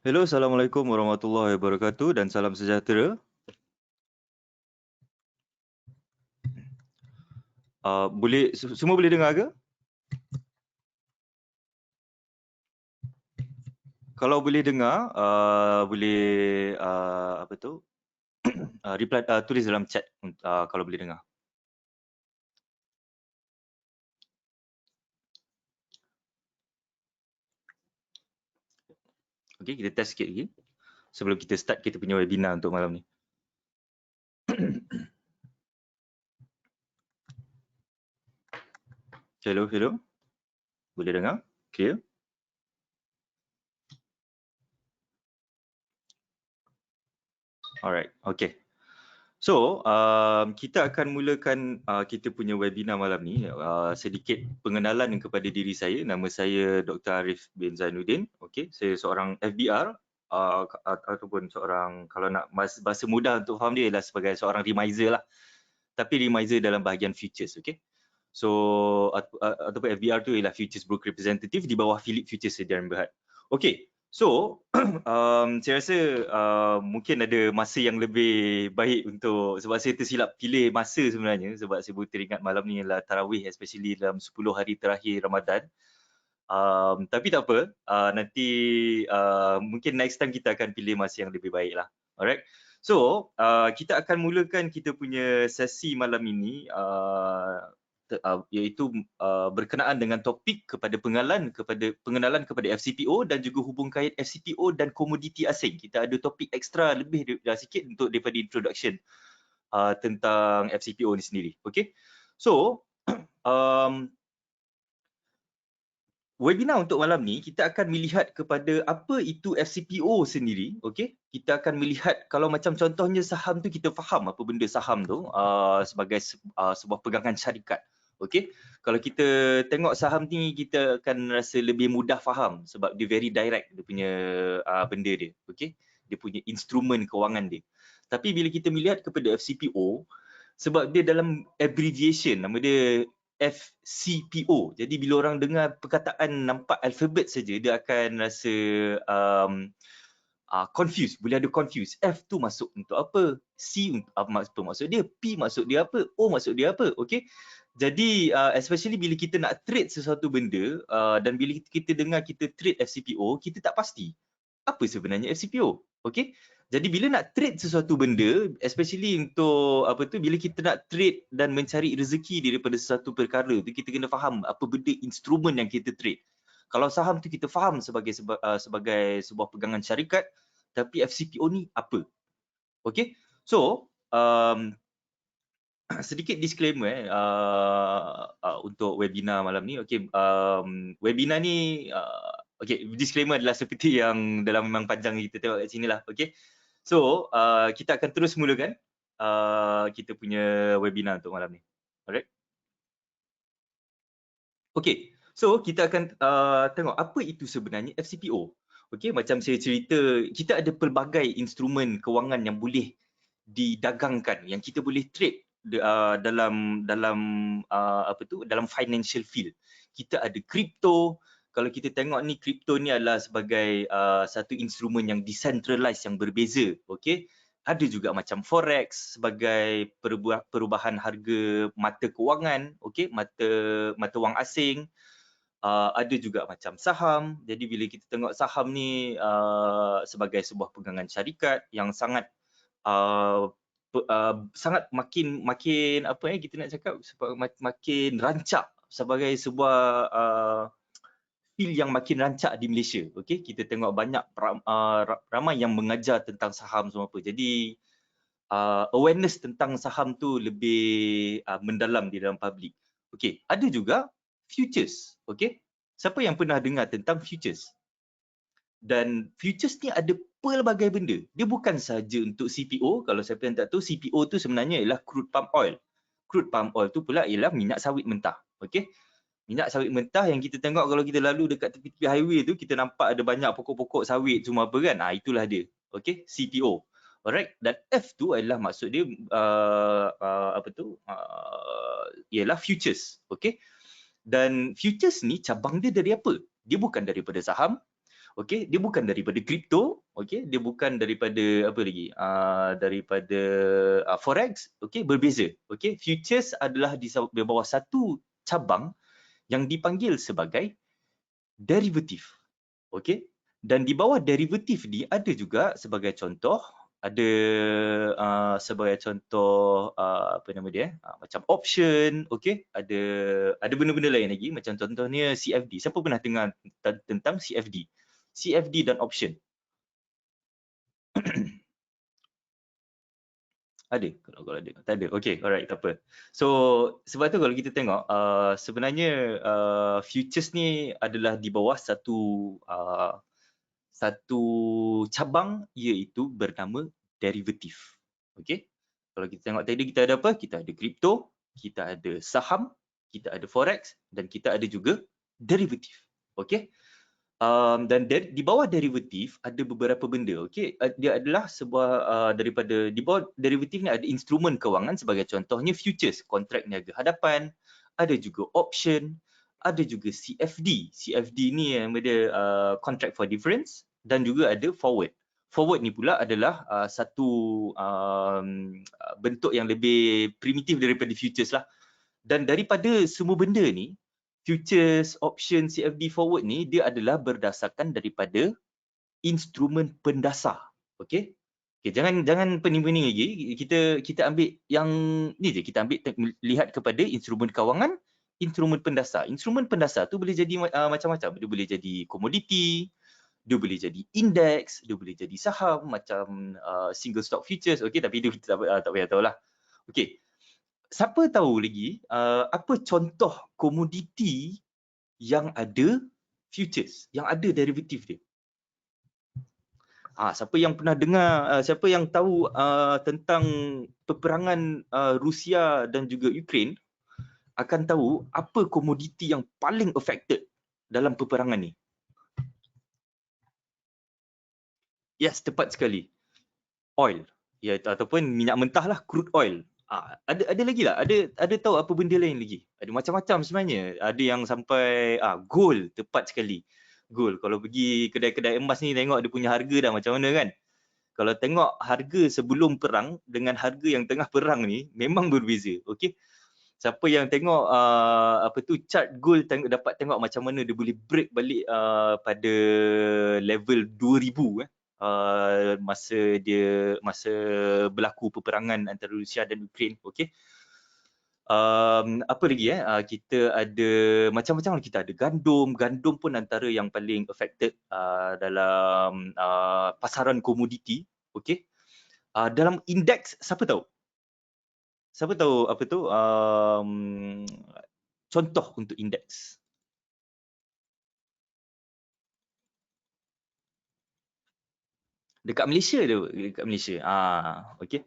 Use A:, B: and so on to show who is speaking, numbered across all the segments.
A: Hello, Assalamualaikum warahmatullahi wabarakatuh dan salam sejahtera. Semua boleh dengar ke? Kalau boleh dengar, boleh reply, tulis dalam chat kalau boleh dengar. Okey, kita test sikit lagi sebelum kita start kita punya webinar untuk malam ni. Hello, hello. Boleh dengar? Clear? Alright, okay. So, kita akan mulakan kita punya webinar malam ni. Sedikit pengenalan kepada diri saya. Nama saya Dr. Arif bin Zainuddin. Okay, saya seorang FBR ataupun seorang, kalau nak bahasa mudah untuk faham dia, ialah sebagai seorang remiser lah. Tapi remiser dalam bahagian futures, okay. So, ataupun FBR tu ialah Futures Broker Representative di bawah Philip Futures Sdn Bhd. Okay, so saya rasa mungkin ada masa yang lebih baik untuk, sebab saya tersilap pilih masa sebenarnya, sebab saya baru teringat malam ni adalah Tarawih, especially dalam 10 hari terakhir Ramadan. Tapi tak apa, nanti mungkin next time kita akan pilih masa yang lebih baik lah. Alright, so kita akan mulakan kita punya sesi malam ini iaitu berkenaan dengan topik kepada pengenalan kepada FCPO dan juga hubung kait FCPO dan komoditi asing. Kita ada topik ekstra lebih sikit untuk daripada introduction tentang FCPO ni sendiri. Okay, so webinar untuk malam ni kita akan melihat kepada apa itu FCPO sendiri. Okay, kita akan melihat kalau macam contohnya saham tu, kita faham apa benda saham tu sebagai sebuah pegangan syarikat. Okay, kalau kita tengok saham ni, kita akan rasa lebih mudah faham sebab dia very direct dia punya benda dia. Okay, dia punya instrumen kewangan dia. Tapi bila kita melihat kepada FCPO, sebab dia dalam abbreviation, nama dia FCPO. Jadi bila orang dengar perkataan nampak alfabet saja, dia akan rasa confused. Boleh ada confused. F tu masuk untuk apa? C apa maksud dia? P maksud dia apa? O maksud dia apa? Okay. Jadi especially bila kita nak trade sesuatu benda dan bila kita dengar kita trade FCPO, kita tak pasti apa sebenarnya FCPO. Okay. Jadi bila nak trade sesuatu benda, especially untuk bila kita nak trade dan mencari rezeki daripada sesuatu perkara tu, kita kena faham apa benda instrumen yang kita trade. Kalau saham tu kita faham sebagai sebuah pegangan syarikat, tapi FCPO ni apa? Okay, so sedikit disclaimer untuk webinar malam ni. Okay, webinar ni disclaimer adalah seperti yang dalam memang panjang kita tengok kat sini lah. Okay, so kita akan terus mulakan kita punya webinar untuk malam ni. Alright. Okay, so kita akan tengok apa itu sebenarnya FCPO. Okay, macam saya cerita, kita ada pelbagai instrumen kewangan yang boleh didagangkan, yang kita boleh trade dalam financial field. Kita ada kripto. Kalau kita tengok ni, kripto ni adalah sebagai satu instrumen yang decentralized, yang berbeza. Okay, ada juga macam forex sebagai perubahan harga mata kewangan, okay, mata wang asing. Ada juga macam saham. Jadi bila kita tengok saham ni sebagai sebuah pegangan syarikat yang sangat makin apa kita nak cakap, makin rancak, sebagai sebuah field yang makin rancak di Malaysia. Okey, kita tengok banyak ramai yang mengajar tentang saham semua apa. Jadi awareness tentang saham tu lebih mendalam di dalam public. Okey, ada juga futures. Okey, siapa yang pernah dengar tentang futures? Dan futures ni ada pelbagai benda. Dia bukan saja untuk CPO. Kalau siapa yang tak tahu, CPO tu sebenarnya ialah crude palm oil. Crude palm oil tu pula ialah minyak sawit mentah. Okey, minyak sawit mentah yang kita tengok kalau kita lalu dekat tepi-tepi highway tu, kita nampak ada banyak pokok-pokok sawit semua apa kan. Itulah dia. Okey, CPO. Alright, dan F tu adalah maksud dia ialah futures. Okey. Dan futures ni cabang dia dari apa? Dia bukan daripada saham. Okey, dia bukan daripada kripto, okey, dia bukan daripada apa lagi? Daripada forex, okey, berbeza. Okey, futures adalah di bawah satu cabang yang dipanggil sebagai derivatif. Okey. Dan di bawah derivatif ni ada juga sebagai contoh, ada sebagai contoh apa nama dia? Macam option, okey. Ada benda-benda lain lagi macam contohnya CFD. Siapa pernah dengar tentang CFD? CFD dan option. Ada? Kalau ada. Tak ada. Okey, alright, tak apa. So, sebab tu kalau kita tengok sebenarnya futures ni adalah di bawah satu cabang iaitu bernama derivatif. Okey. Kalau kita tengok tadi kita ada apa? Kita ada kripto, kita ada saham, kita ada forex dan kita ada juga derivatif. Okey. Dan di bawah derivatif ada beberapa benda. Okey. Dia adalah sebuah daripada di bawah derivatif ni ada instrumen kewangan sebagai contohnya futures, kontrak niaga hadapan, ada juga option, ada juga CFD. CFD ni yang dia contract for difference dan juga ada forward. Forward ni pula adalah satu bentuk yang lebih primitif daripada futures lah. Dan daripada semua benda ni, futures, option, CFD, forward ni dia adalah berdasarkan daripada instrumen pendasar. Okey? Okay, jangan pening-pening lagi. Kita ambil yang ni je, kita ambil lihat kepada instrumen kewangan, instrumen pendasar. Instrumen pendasar tu boleh jadi macam-macam. Dia boleh jadi komoditi, dia boleh jadi indeks, dia boleh jadi saham macam single stock futures. Okey, tapi itu kita tak payah tahulah. Okey. Siapa tahu lagi apa contoh komoditi yang ada futures, yang ada derivatif dia? Siapa yang pernah dengar, siapa yang tahu tentang peperangan Rusia dan juga Ukraine akan tahu apa komoditi yang paling affected dalam peperangan ni. Yes, tepat sekali. Oil. Ya, ataupun minyak mentah lah, crude oil. Ada lagi lah, ada tahu apa benda lain lagi? Ada macam-macam sebenarnya. Ada yang sampai gold, tepat sekali. Gold. Kalau pergi kedai-kedai emas ni tengok dia punya harga dah macam mana kan? Kalau tengok harga sebelum perang dengan harga yang tengah perang ni memang berbeza. Okey. Siapa yang tengok chart gold dapat tengok macam mana dia boleh break balik pada level 2000 masa berlaku peperangan antara Rusia dan Ukraine. Okey. Apa lagi kita ada macam-macam, kita ada gandum pun antara yang paling affected dalam pasaran komoditi. Okey. Dalam indeks, siapa tahu apa tu contoh untuk indeks? Dekat Malaysia tu, dekat Malaysia. Okey.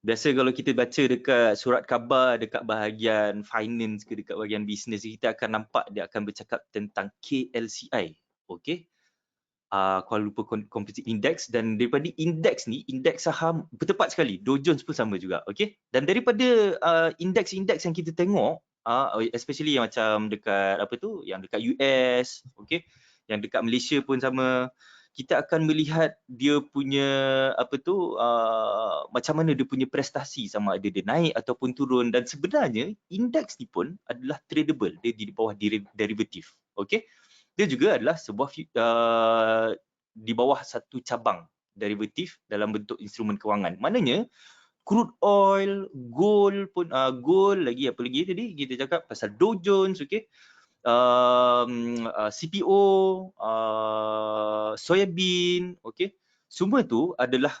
A: Biasa kalau kita baca dekat surat khabar, dekat bahagian finance ke dekat bahagian business, kita akan nampak dia akan bercakap tentang KLCI. Okey. Kuala Lumpur Composite Index, dan daripada indeks ni, indeks saham bertepat sekali, Dow Jones pun sama juga. Okey. Dan daripada indeks-indeks yang kita tengok, especially yang macam dekat yang dekat US, okey, yang dekat Malaysia pun sama, kita akan melihat dia punya macam mana dia punya prestasi, sama ada dia naik ataupun turun. Dan sebenarnya indeks ni pun adalah tradable, dia di bawah derivatif. Okey. Dia juga adalah sebuah di bawah satu cabang derivatif dalam bentuk instrumen kewangan. Maknanya crude oil, gold pun gold lagi, apa lagi tadi kita cakap pasal Dow Jones, okey. CPO, soybean, okey. Semua tu adalah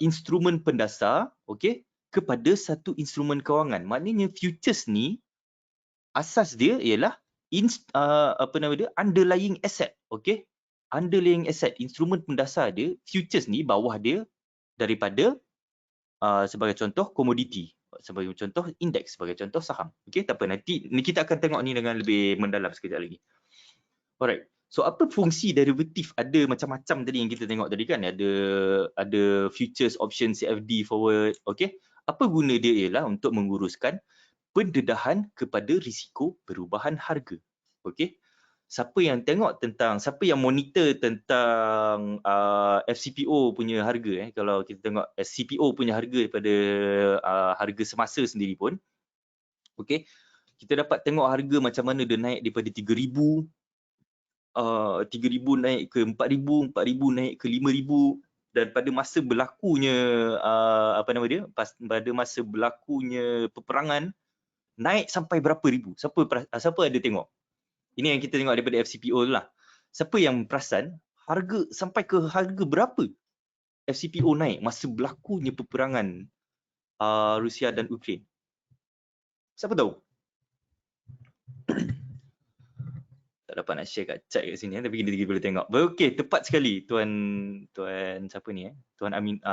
A: instrumen pendasar, okey, kepada satu instrumen kewangan. Maknanya futures ni asas dia ialah underlying asset, okey. Underlying asset, instrumen pendasar dia, futures ni bawah dia daripada sebagai contoh komoditi, sebagai contoh indeks, sebagai contoh saham. Okey, tak apa, nanti ni kita akan tengok ni dengan lebih mendalam sekejap lagi. Alright. So apa fungsi derivatif? Ada macam-macam tadi yang kita tengok tadi kan, ada futures, option, CFD, forward, okey. Apa guna dia ialah untuk menguruskan pendedahan kepada risiko perubahan harga. Okey. siapa yang monitor tentang FCPO punya harga kalau kita tengok CPO punya harga daripada harga semasa sendiri pun, okey, kita dapat tengok harga macam mana dia naik daripada 3,000 naik ke 4,000, 4,000 naik ke 5,000, dan pada masa berlakunya pada masa berlakunya peperangan naik sampai berapa ribu. Siapa ada tengok? Ini yang kita tengok daripada FCPO tu lah. Siapa yang perasan harga sampai ke harga berapa FCPO naik masa berlakunya peperangan Rusia dan Ukraine? Siapa tahu? Tak dapat nak share kat chat kat sini tapi kita boleh tengok. Okey, tepat sekali tuan siapa ni Tuan Amin,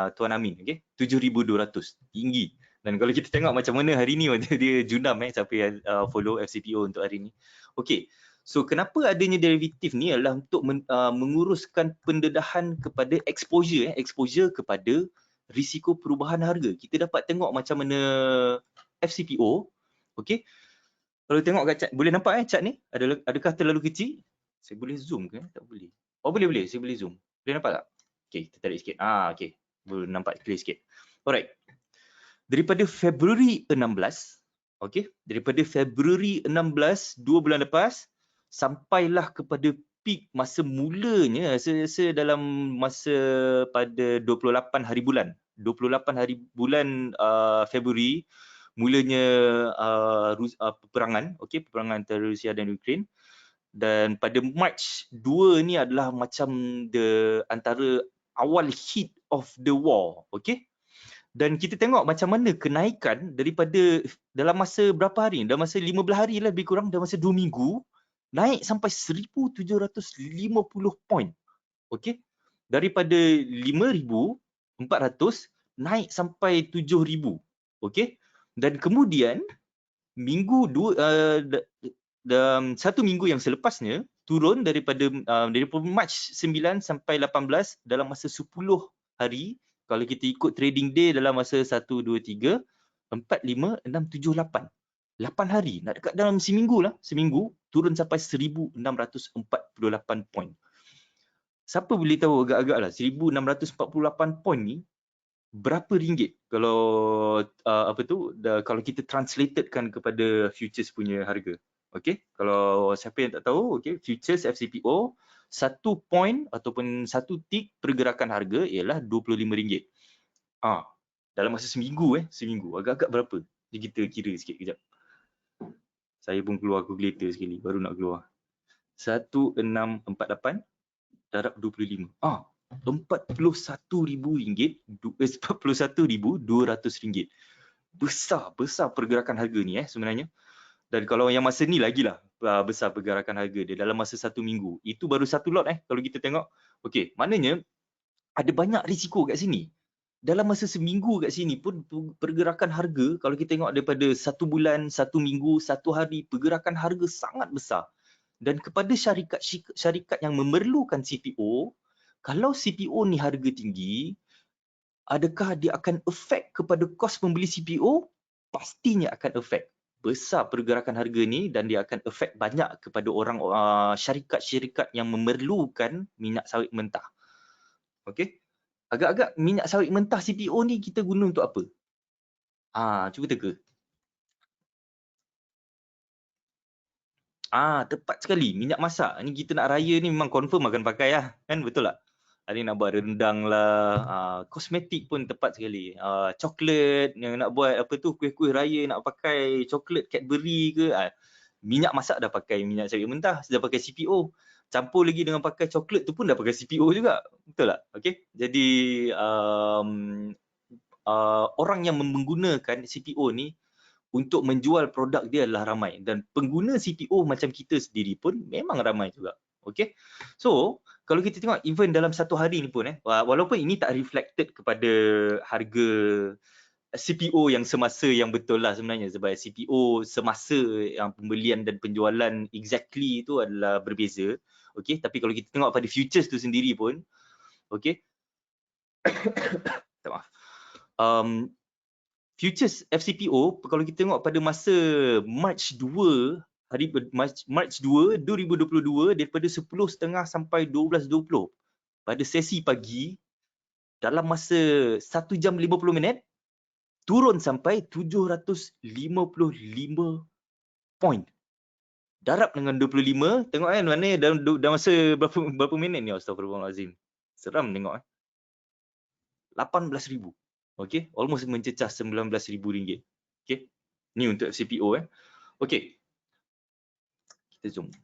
A: okey. 7,200. Tinggi. Dan kalau kita tengok macam mana hari ni dia junam siapa yang follow FCPO untuk hari ni. Okey. So kenapa adanya derivatif ni adalah untuk menguruskan pendedahan kepada exposure kepada risiko perubahan harga. Kita dapat tengok macam mana FCPO, okey. Kalau tengok kat chat, boleh nampak chat ni? Adakah terlalu kecil? Saya boleh zoom ke? Tak boleh. Oh boleh, saya boleh zoom. Boleh nampak tak? Okey, kita tarik sikit. Okey. Boleh nampak clear sikit. Alright. Daripada Februari 16, okey, daripada Februari 16 2 bulan lepas sampailah kepada peak masa mulanya dalam masa pada 28 hari bulan. 28 hari bulan Februari mulanya peperangan, okey, peperangan antara Rusia dan Ukraine. Dan pada March 2 ni adalah macam antara awal hit of the war, okey. Dan kita tengok macam mana kenaikan daripada dalam masa berapa hari? Dalam masa 15 hari lah lebih kurang, dalam masa 2 minggu naik sampai 1,750 point. Okey. Daripada 5,400 naik sampai 7,000. Okey. Dan kemudian satu minggu yang selepasnya turun daripada March 9 sampai 18 dalam masa 10 hari. Kalau kita ikut trading day dalam masa 1, 2, 3, 4, 5, 6, 7, 8. 8 hari. Nak dekat dalam seminggu lah. Seminggu turun sampai 1,648 point. Siapa boleh tahu agak-agak lah 1,648 point ni berapa ringgit kalau kalau kita translatedkan kepada futures punya harga. Okey, kalau siapa yang tak tahu, okey, futures FCPO 1 point ataupun 1 tick pergerakan harga ialah RM25. Dalam masa seminggu seminggu. Agak-agak berapa? Jadi kita kira sikit kejap. Saya pun keluar calculator sekali, baru nak keluar. 1648 darab 25. RM41,200. Besar pergerakan harga ni sebenarnya. Dan kalau yang masa ni lagilah besar pergerakan harga dia dalam masa 1 minggu. Itu baru satu lot kalau kita tengok. Okey, maknanya ada banyak risiko kat sini. Dalam masa seminggu kat sini pun pergerakan harga, kalau kita tengok daripada 1 bulan, 1 minggu, 1 hari, pergerakan harga sangat besar. Dan kepada syarikat yang memerlukan CPO, kalau CPO ni harga tinggi, adakah dia akan efek kepada kos membeli CPO? Pastinya akan efek. Besar pergerakan harga ni dan dia akan efek banyak kepada orang syarikat-syarikat yang memerlukan minyak sawit mentah. Okey. Agak-agak minyak sawit mentah CPO ni kita guna untuk apa? Cuba teka. Tepat sekali. Minyak masak. Ni kita nak raya ni memang confirm akan pakai lah. Kan betul tak? Ada nak buat rendang lah. Kosmetik pun tepat sekali. Coklat yang nak buat kuih-kuih raya nak pakai coklat Cadbury ke. Minyak masak dah pakai minyak sawit mentah. Dah pakai CPO. Campur lagi dengan pakai coklat tu pun dah pakai CPO juga. Betul tak? Okay. Jadi orang yang menggunakan CPO ni untuk menjual produk dia adalah ramai. Dan pengguna CPO macam kita sendiri pun memang ramai juga. Okay. So, kalau kita tengok even dalam satu hari ni pun walaupun ini tak reflected kepada harga CPO yang semasa yang betul lah sebenarnya, sebab CPO semasa yang pembelian dan penjualan exactly itu adalah berbeza. Okay. Tapi kalau kita tengok pada futures tu sendiri pun, okay. Maaf. Futures FCPO kalau kita tengok pada masa March 2 Mac 2 2022 daripada 10.30 sampai 12.20 pada sesi pagi dalam masa 1 jam 50 minit turun sampai 755 point. Darab dengan 25, tengok kan mana dalam masa berapa minit ni, astagfirullahalazim. Seram tengok 18,000. Okey, almost mencecah 19,000 ringgit. Okey. Ni untuk FCPO Okey. Kita zoom.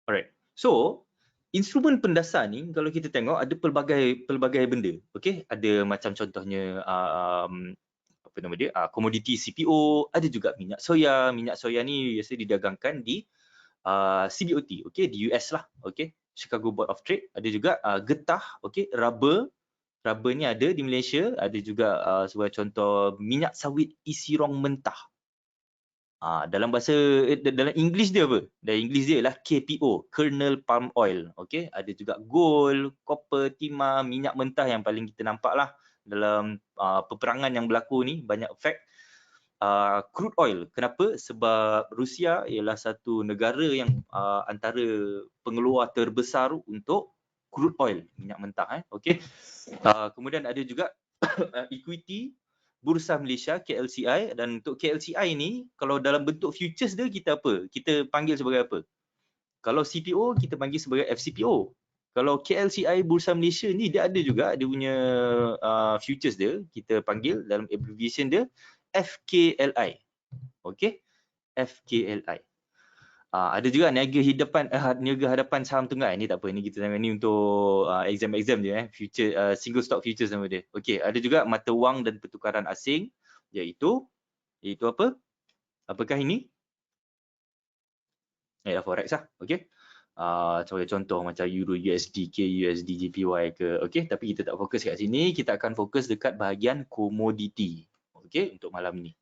A: Alright. So, instrumen pendasar ni kalau kita tengok ada pelbagai benda. Okey, ada macam contohnya apa nama dia? Komoditi CPO, ada juga minyak soya. Minyak soya ni biasa didagangkan di CBOT, okey, di US lah, okey, Chicago Board of Trade. Ada juga getah, okey, rubber ni ada di Malaysia. Ada juga sebagai contoh minyak sawit isi rong mentah. Dalam bahasa dalam English dia apa? Dalam English dia ialah KPO, kernel palm oil, okey. Ada juga gold, copper, timah, minyak mentah yang paling kita nampak lah dalam peperangan yang berlaku ni, banyak efek. Crude oil. Kenapa? Sebab Rusia ialah satu negara yang antara pengeluar terbesar untuk crude oil, minyak mentah. Okey. Kemudian ada juga equity Bursa Malaysia KLCI, dan untuk KLCI ni kalau dalam bentuk futures dia kita apa? Kita panggil sebagai apa? Kalau CPO kita panggil sebagai FCPO. Kalau KLCI Bursa Malaysia ni dia ada juga dia punya futures dia, kita panggil dalam abbreviation dia FKLI. Okey, FKLI. Ada juga niaga hadapan saham tunggal. Ni tak apa, ni kita tengok ni untuk exam je future single stock futures nama dia. Okey, ada juga mata wang dan pertukaran asing, iaitu apa? Apakah ini? Forex lah. Okey. Sebagai contoh macam Euro USD, KUSD, JPY ke. Okey, tapi kita tak fokus kat sini, kita akan fokus dekat bahagian komoditi. Okey, untuk malam ni.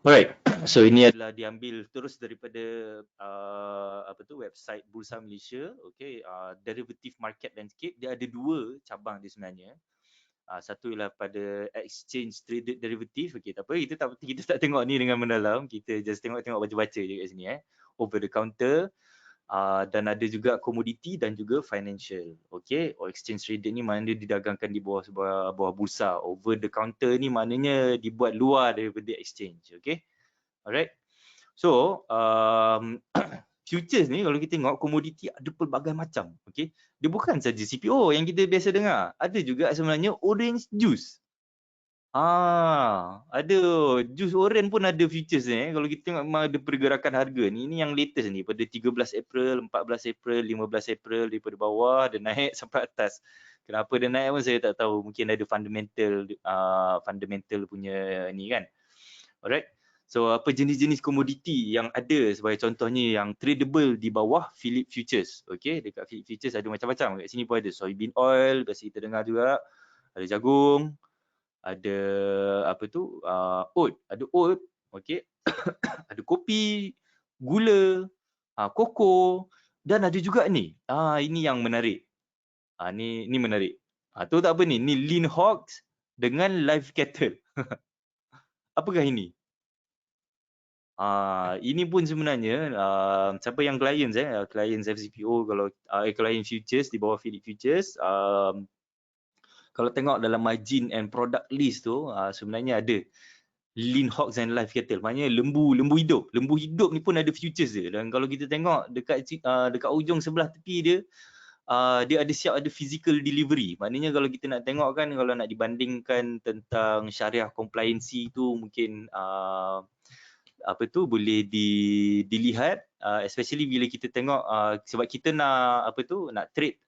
A: Alright, so ini adalah diambil terus daripada website Bursa Malaysia. Okay, derivative market landscape. Dia ada dua cabang dia sebenarnya. Satu ialah pada exchange traded derivative. Okay, tak apa, kita tak tengok ni dengan mendalam. Kita just tengok baca-baca je kat sini over the counter. Dan ada juga komoditi dan juga financial. Okay, exchange traded ni maknanya didagangkan di bawah bursa. Over the counter ni maknanya dibuat luar daripada exchange. Okay, alright. So futures ni kalau kita tengok komoditi ada pelbagai macam. Okay, dia bukan saja CPO yang kita biasa dengar. Ada juga sebenarnya orange juice. Ada jus oren pun ada futures ni. Kalau kita tengok memang ada pergerakan harga ni. Ini yang latest ni pada 13 April, 14 April, 15 April daripada bawah dan naik sampai atas. Kenapa dia naik pun saya tak tahu. Mungkin ada fundamental punya ni kan. Alright. So apa jenis-jenis komoditi yang ada sebagai contohnya yang tradable di bawah Philip Futures. Okay, dekat Philip Futures ada macam-macam. Kat sini pun ada soybean oil, biasa kita dengar juga. Ada jagung. Ada oat, okey. Ada kopi, gula, koko, dan ada juga ni. Ini yang menarik. Ni menarik. Tahu tak apa ni? Ni lean hogs dengan live cattle. Apakah ini? Ini pun sebenarnya siapa yang clients FCPO, kalau client futures di bawah Philip Futures, kalau tengok dalam margin and product list tu, sebenarnya ada lean hogs and live cattle. Maknanya lembu hidup. Lembu hidup ni pun ada futures dia. Dan kalau kita tengok dekat ujung sebelah tepi dia, dia ada physical delivery. Maknanya kalau kita nak tengok kan, kalau nak dibandingkan tentang syariah compliancy tu mungkin boleh dilihat, especially bila kita tengok sebab kita nak trade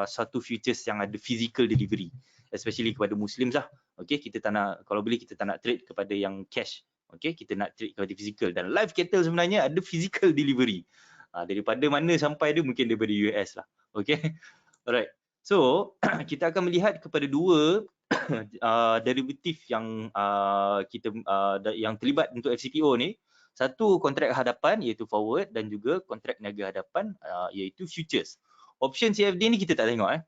A: satu futures yang ada physical delivery, especially kepada Muslims lah. Okay, kita tak nak, kalau boleh kita tak nak trade kepada yang cash. Okay, kita nak trade kepada physical. Dan live cattle sebenarnya ada physical delivery. Daripada mana sampai dia, mungkin daripada US lah. Okay, alright. So kita akan melihat kepada dua derivatif yang yang terlibat untuk FCPO ni. Satu kontrak hadapan iaitu forward, dan juga kontrak niaga hadapan iaitu futures. Option CFD ni kita tak tengok.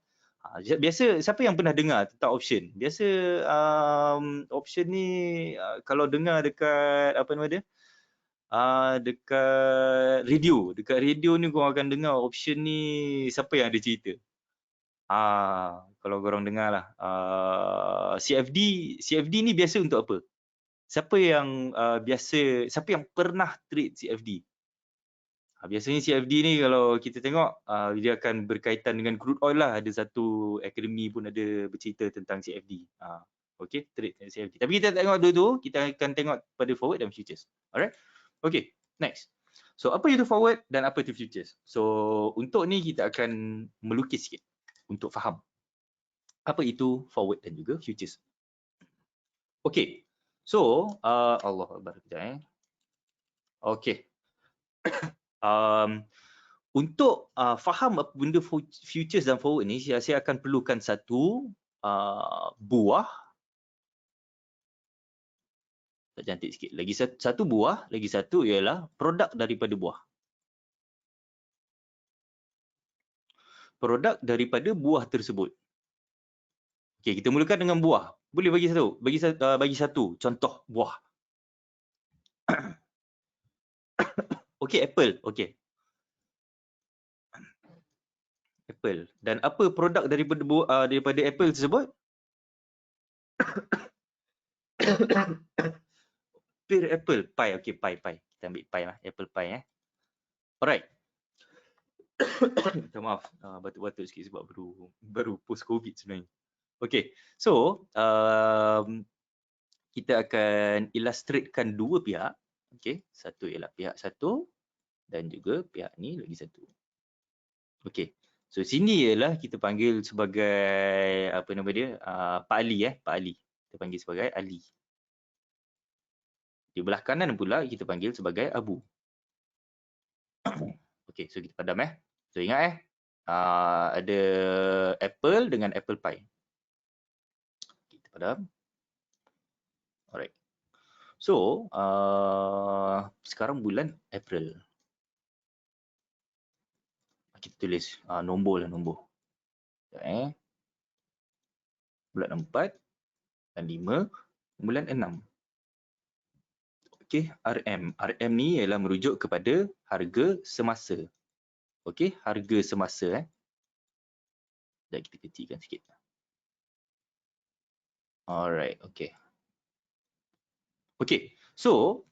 A: Biasa siapa yang pernah dengar tentang option? Biasa option ni kalau dengar dekat Dekat radio. Dekat radio ni korang akan dengar option ni siapa yang ada cerita. Kalau korang dengar lah. CFD ni biasa untuk apa? Siapa yang siapa yang pernah trade CFD? Biasanya CFD ni kalau kita tengok dia akan berkaitan dengan crude oil lah. Ada satu akademi pun ada bercerita tentang CFD. Okay, trade CFD. Tapi kita tengok dulu tu, kita akan tengok pada forward dan futures. Alright? Okay, next. So apa itu forward dan apa itu futures? So untuk ni kita akan melukis sikit untuk faham apa itu forward dan juga futures. Okay, so Allah Akbar kejap Okay. Untuk faham apa benda futures dan forward ni, saya akan perlukan satu buah. Tak cantik sikit. Lagi satu buah, lagi satu ialah produk daripada buah. Produk daripada buah tersebut. Okey, kita mulakan dengan buah. Boleh bagi satu? Bagi satu contoh buah. Okey, apple. Okey. Apple. Dan apa produk daripada apple tersebut? Pear apple pie. Okey, pie. Kita ambil pie lah, apple pie Alright. Minta maaf, batuk-batuk sikit sebab baru post covid sebenarnya. Okey. So, kita akan illustratekan dua pihak. Okey, satu ialah pihak satu dan juga pihak ni lagi satu. Okey. So sini ialah kita panggil sebagai apa nama dia? Pak Ali Pak Ali. Kita panggil sebagai Ali. Di belah kanan pula kita panggil sebagai Abu. Okey, so kita padam So ingat ada apple dengan apple pie. Kita padam. Alright. So sekarang bulan April. Kita tulis nombor lah, nombor. Bulan 4 dan 5, bulan 6. Okey, RM. RM ni ialah merujuk kepada harga semasa. Okey, harga semasa Dan kita kecilkan sikit. Alright, okey. Okey, so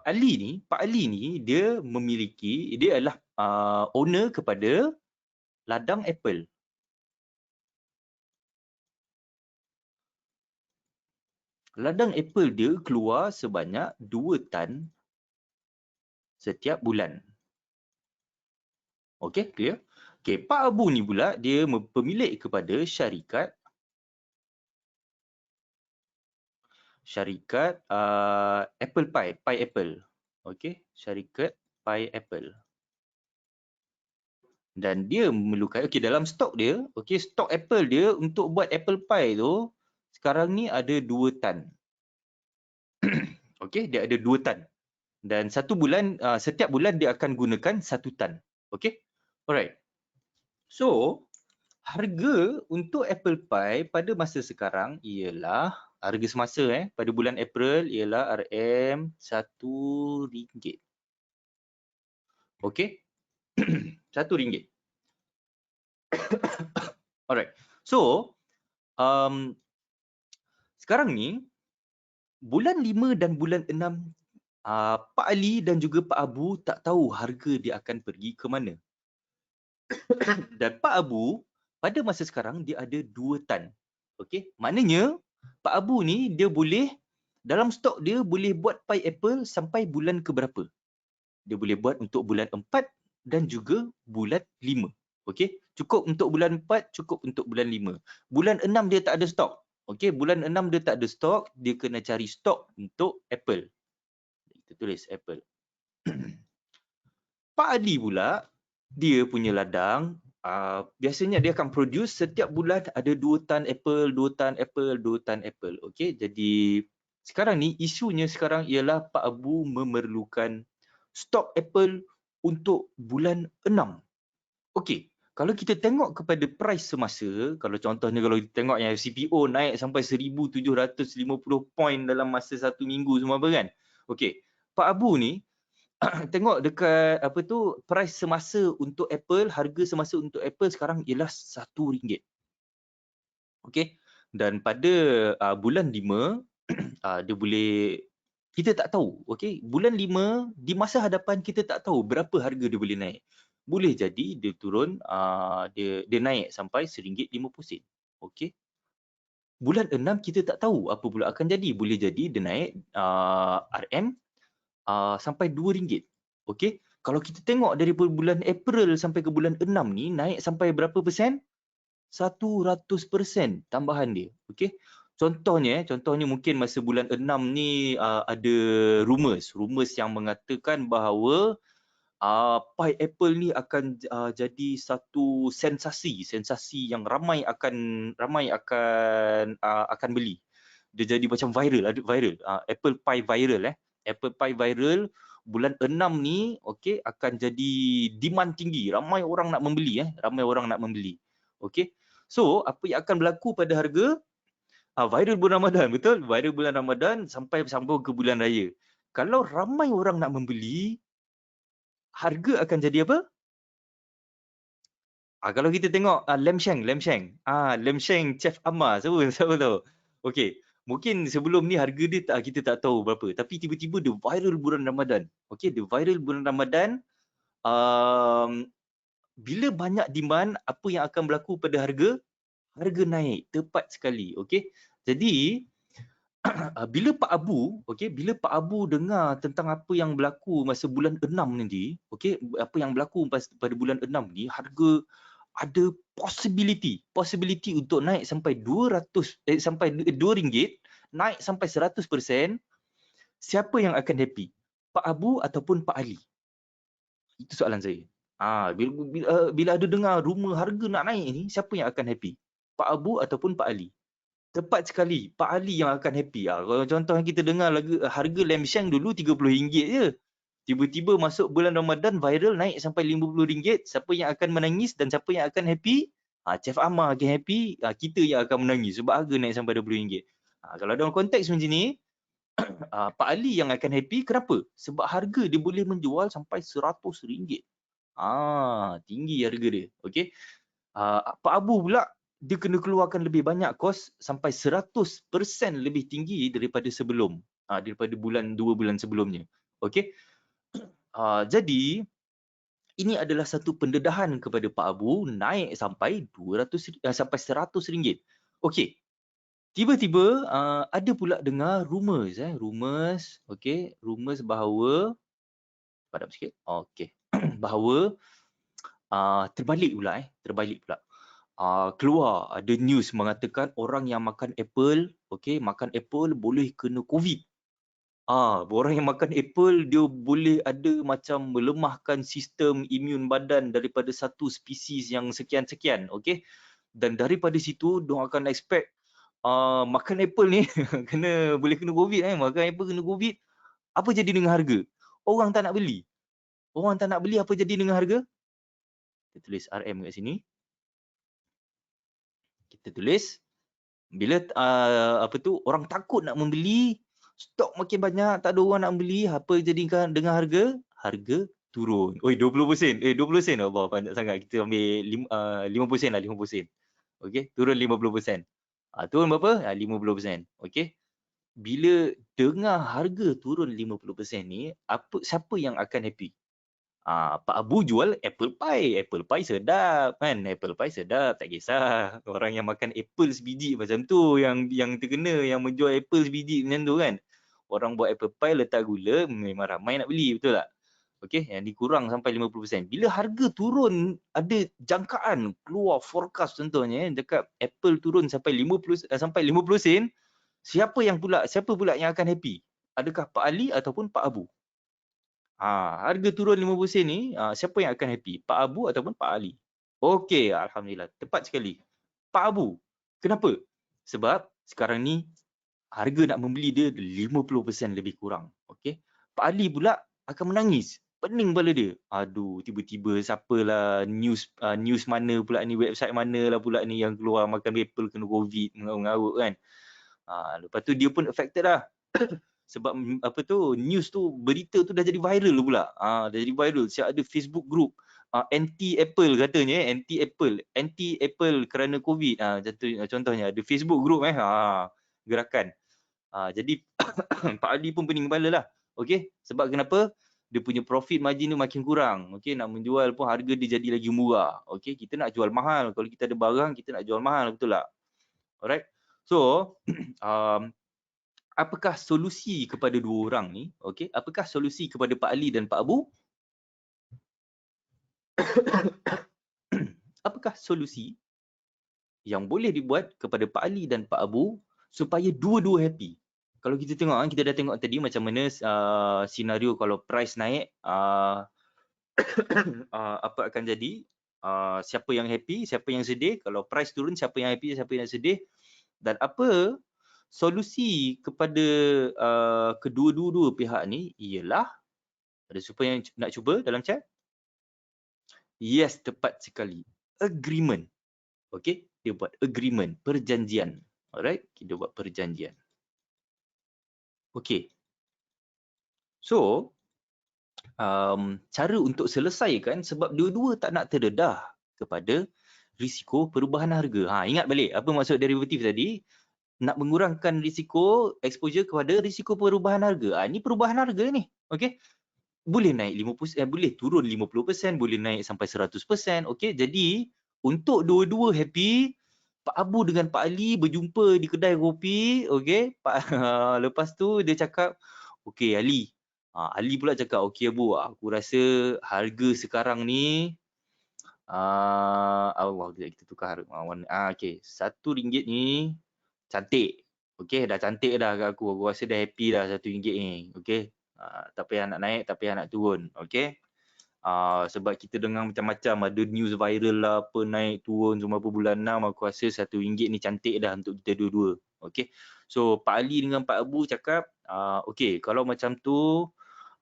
A: Ali ni, Pak Ali ni dia adalah owner kepada ladang apple. Ladang apple dia keluar sebanyak 2 tan setiap bulan. Okey, clear? Okey, Pak Abu ni pula dia pemilik kepada syarikat apple pie apple. Okey, syarikat pie apple. Dan dia memerlukan dalam stok dia, stok apple dia untuk buat apple pie tu sekarang ni ada 2 tan. Okey, dia ada 2 tan. Dan setiap bulan dia akan gunakan 1 tan. Okey? Alright. So, harga untuk apple pie pada masa sekarang ialah harga semasa pada bulan April ialah RM RM1. Okey? RM1. Alright. So, sekarang ni bulan 5 dan bulan 6 Pak Ali dan juga Pak Abu tak tahu harga dia akan pergi ke mana. Dan Pak Abu pada masa sekarang dia ada 2 tan. Okey, maknanya Pak Abu ni dia boleh dalam stok dia boleh buat pie apple sampai bulan ke berapa? Dia boleh buat untuk bulan 4 dan juga bulan 5. Okey, cukup untuk bulan 4, cukup untuk bulan 5. Bulan 6 dia tak ada stok. Okey, bulan 6 dia tak ada stok, dia kena cari stok untuk apple. Kita tulis apple. Pak Adi pula, dia punya ladang, biasanya dia akan produce setiap bulan ada 2 tan apple, 2 tan apple, 2 tan apple. Okey, jadi sekarang ni isunya sekarang ialah Pak Abu memerlukan stok apple untuk bulan 6. Okey, kalau kita tengok kepada price semasa, kalau contohnya kalau kita tengok yang CPO naik sampai 1750 point dalam masa 1 minggu semua apa kan. Okey, Pak Abu ni tengok dekat apa tu, price semasa untuk Apple, harga semasa untuk Apple sekarang ialah RM1. Okey. Dan pada bulan 5 dia boleh, kita tak tahu, okey. Bulan 5 di masa hadapan kita tak tahu berapa harga dia boleh naik. Boleh jadi dia turun, dia naik sampai RM1.50. Okey. Bulan 6 kita tak tahu apa pula akan jadi. Boleh jadi dia naik RM sampai RM2. Okey. Kalau kita tengok dari bulan April sampai ke bulan 6 ni naik sampai berapa persen? 100% tambahan dia. Okey. Contohnya mungkin masa bulan 6 ni ada rumours yang mengatakan bahawa Pi Apple ni akan jadi satu sensasi yang ramai akan beli. Dia jadi macam viral, Apple Pie viral Apple Pie viral bulan 6 ni, okey, akan jadi demand tinggi, ramai orang nak membeli Okey. So, apa yang akan berlaku pada harga viral bulan Ramadan, betul? Viral bulan Ramadan sampai sambung ke bulan raya. Kalau ramai orang nak membeli, harga akan jadi apa? Kalau kita tengok Lam Sheng, Chef Ammar, siapa tahu? Okey, mungkin sebelum ni harga dia kita tak tahu berapa, tapi tiba-tiba dia viral bulan Ramadan. Okey, dia viral bulan Ramadan. Bila banyak demand, apa yang akan berlaku pada harga? Harga naik, tepat sekali. Okey. Jadi bila Pak Abu dengar tentang apa yang berlaku masa bulan 6 nanti, okey, apa yang berlaku pada bulan 6 ni, harga ada possibility untuk naik sampai 200 sampai RM2, naik sampai 100%. Siapa yang akan happy? Pak Abu ataupun Pak Ali? Itu soalan saya. Bila ada dengar rumor harga nak naik ni, siapa yang akan happy? Pak Abu ataupun Pak Ali? Tepat sekali, Pak Ali yang akan happy. Kalau contoh yang kita dengar harga Lam Sheng dulu RM30 je. Tiba-tiba masuk bulan Ramadan viral naik sampai RM50. Siapa yang akan menangis dan siapa yang akan happy? Chef Ammar akan happy, kita yang akan menangis sebab harga naik sampai RM20. Kalau dalam konteks macam ni, Pak Ali yang akan happy. Kenapa? Sebab harga dia boleh menjual sampai RM100. Tinggi harga dia. Okey. Pak Abu pula dia kena keluarkan lebih banyak kos sampai 100% lebih tinggi daripada sebelum, daripada 2 bulan sebelumnya. Okey. Jadi ini adalah satu pendedahan kepada Pak Abu naik sampai sampai RM100. Okey. Tiba-tiba ada pula dengar rumours okey, rumours bahawa padam sikit. Okey. Bahawa terbalik pula. Keluar ada news mengatakan orang yang makan Apple, okey, makan Apple boleh kena COVID. Orang yang makan Apple dia boleh ada macam melemahkan sistem imun badan daripada satu spesies yang sekian-sekian, okey. Dan daripada situ diorang akan expect makan Apple ni boleh kena COVID makan Apple kena COVID. Apa jadi dengan harga? Orang tak nak beli. Apa jadi dengan harga? Kita tulis RM kat sini. Kita tulis bila orang takut nak membeli, stok makin banyak, tak ada orang nak beli, apa jadi dengan harga? Harga turun. 20%. 20%. Allah, banyak sangat. Kita ambil 50% lah, 50%. Okey, turun 50%. Turun berapa? 50%. Okey. Bila dengar harga turun 50% ni, siapa yang akan happy? Pak Abu jual apple pie sedap kan, apple pie sedap, tak kisah orang yang makan apple sebiji macam tu yang terkena, yang menjual apple sebiji macam tu kan. Orang buat apple pie letak gula, memang ramai nak beli, betul tak? Okey, yang dikurang sampai 50%. Bila harga turun, ada jangkaan keluar forecast contohnya dekat Apple turun sampai 50 sen, siapa pula yang akan happy? Adakah Pak Ali ataupun Pak Abu? Harga turun 50 sen ni, siapa yang akan happy? Pak Abu ataupun Pak Ali? Okey, alhamdulillah. Tepat sekali. Pak Abu. Kenapa? Sebab sekarang ni harga nak membeli dia 50% lebih kurang. Okey. Pak Ali pula akan menangis. Pening kepala dia. Aduh, tiba-tiba siapalah news mana pula ni, website mana lah pula ni yang keluar makan apple kena COVID, mengarut-ngarut kan. Lepas tu dia pun affected lah. Sebab apa tu, news tu, berita tu dah jadi viral pula. Dah jadi viral. Siap ada Facebook group anti Apple katanya, anti Apple kerana COVID. Contohnya ada Facebook group gerakan. Jadi Pak Ali pun pening kepala lah. Okey, sebab kenapa? Dia punya profit margin tu makin kurang. Okey, nak menjual pun harga dia jadi lagi murah. Okey, kita nak jual mahal. Kalau kita ada barang, kita nak jual mahal, betul tak? Alright. So, apakah solusi kepada dua orang ni? Okey, apakah solusi kepada Pak Ali dan Pak Abu? Apakah solusi yang boleh dibuat kepada Pak Ali dan Pak Abu supaya dua-dua happy? Kalau kita tengok, kita dah tengok tadi macam mana senario kalau price naik, apa akan jadi, siapa yang happy, siapa yang sedih. Kalau price turun, siapa yang happy, siapa yang sedih. Dan apa solusi kepada kedua-dua pihak ni ialah, ada siapa yang nak cuba dalam chat? Yes, tepat sekali. Agreement. Okey, dia buat agreement, perjanjian. Alright, kita buat perjanjian. Okey. So, cara untuk selesaikan, sebab dua-dua tak nak terdedah kepada risiko perubahan harga. Ingat balik apa maksud derivatif tadi? Nak mengurangkan risiko exposure kepada risiko perubahan harga. Ini perubahan harga ni. Okey. Boleh naik 50%, boleh turun 50%, boleh naik sampai 100%. Okey. Jadi, untuk dua-dua happy, Pak Abu dengan Pak Ali berjumpa di kedai kopi. Okey. Lepas tu dia cakap, okey Ali. Ali pula cakap, okey Abu, aku rasa harga sekarang ni Allah, kita tukar warna. Okey, RM1 ni cantik. Okey, dah cantik dah kat aku. Aku rasa dah happy dah RM1 ni. Okey. Tak payah nak naik, tak payah nak turun. Okey. Sebab kita dengar macam-macam, ada news viral lah, apa naik turun semua apa bulan 6, aku rasa RM1 ni cantik dah untuk kita dua-dua. Okey. So Pak Ali dengan Pak Abu cakap, okey, kalau macam tu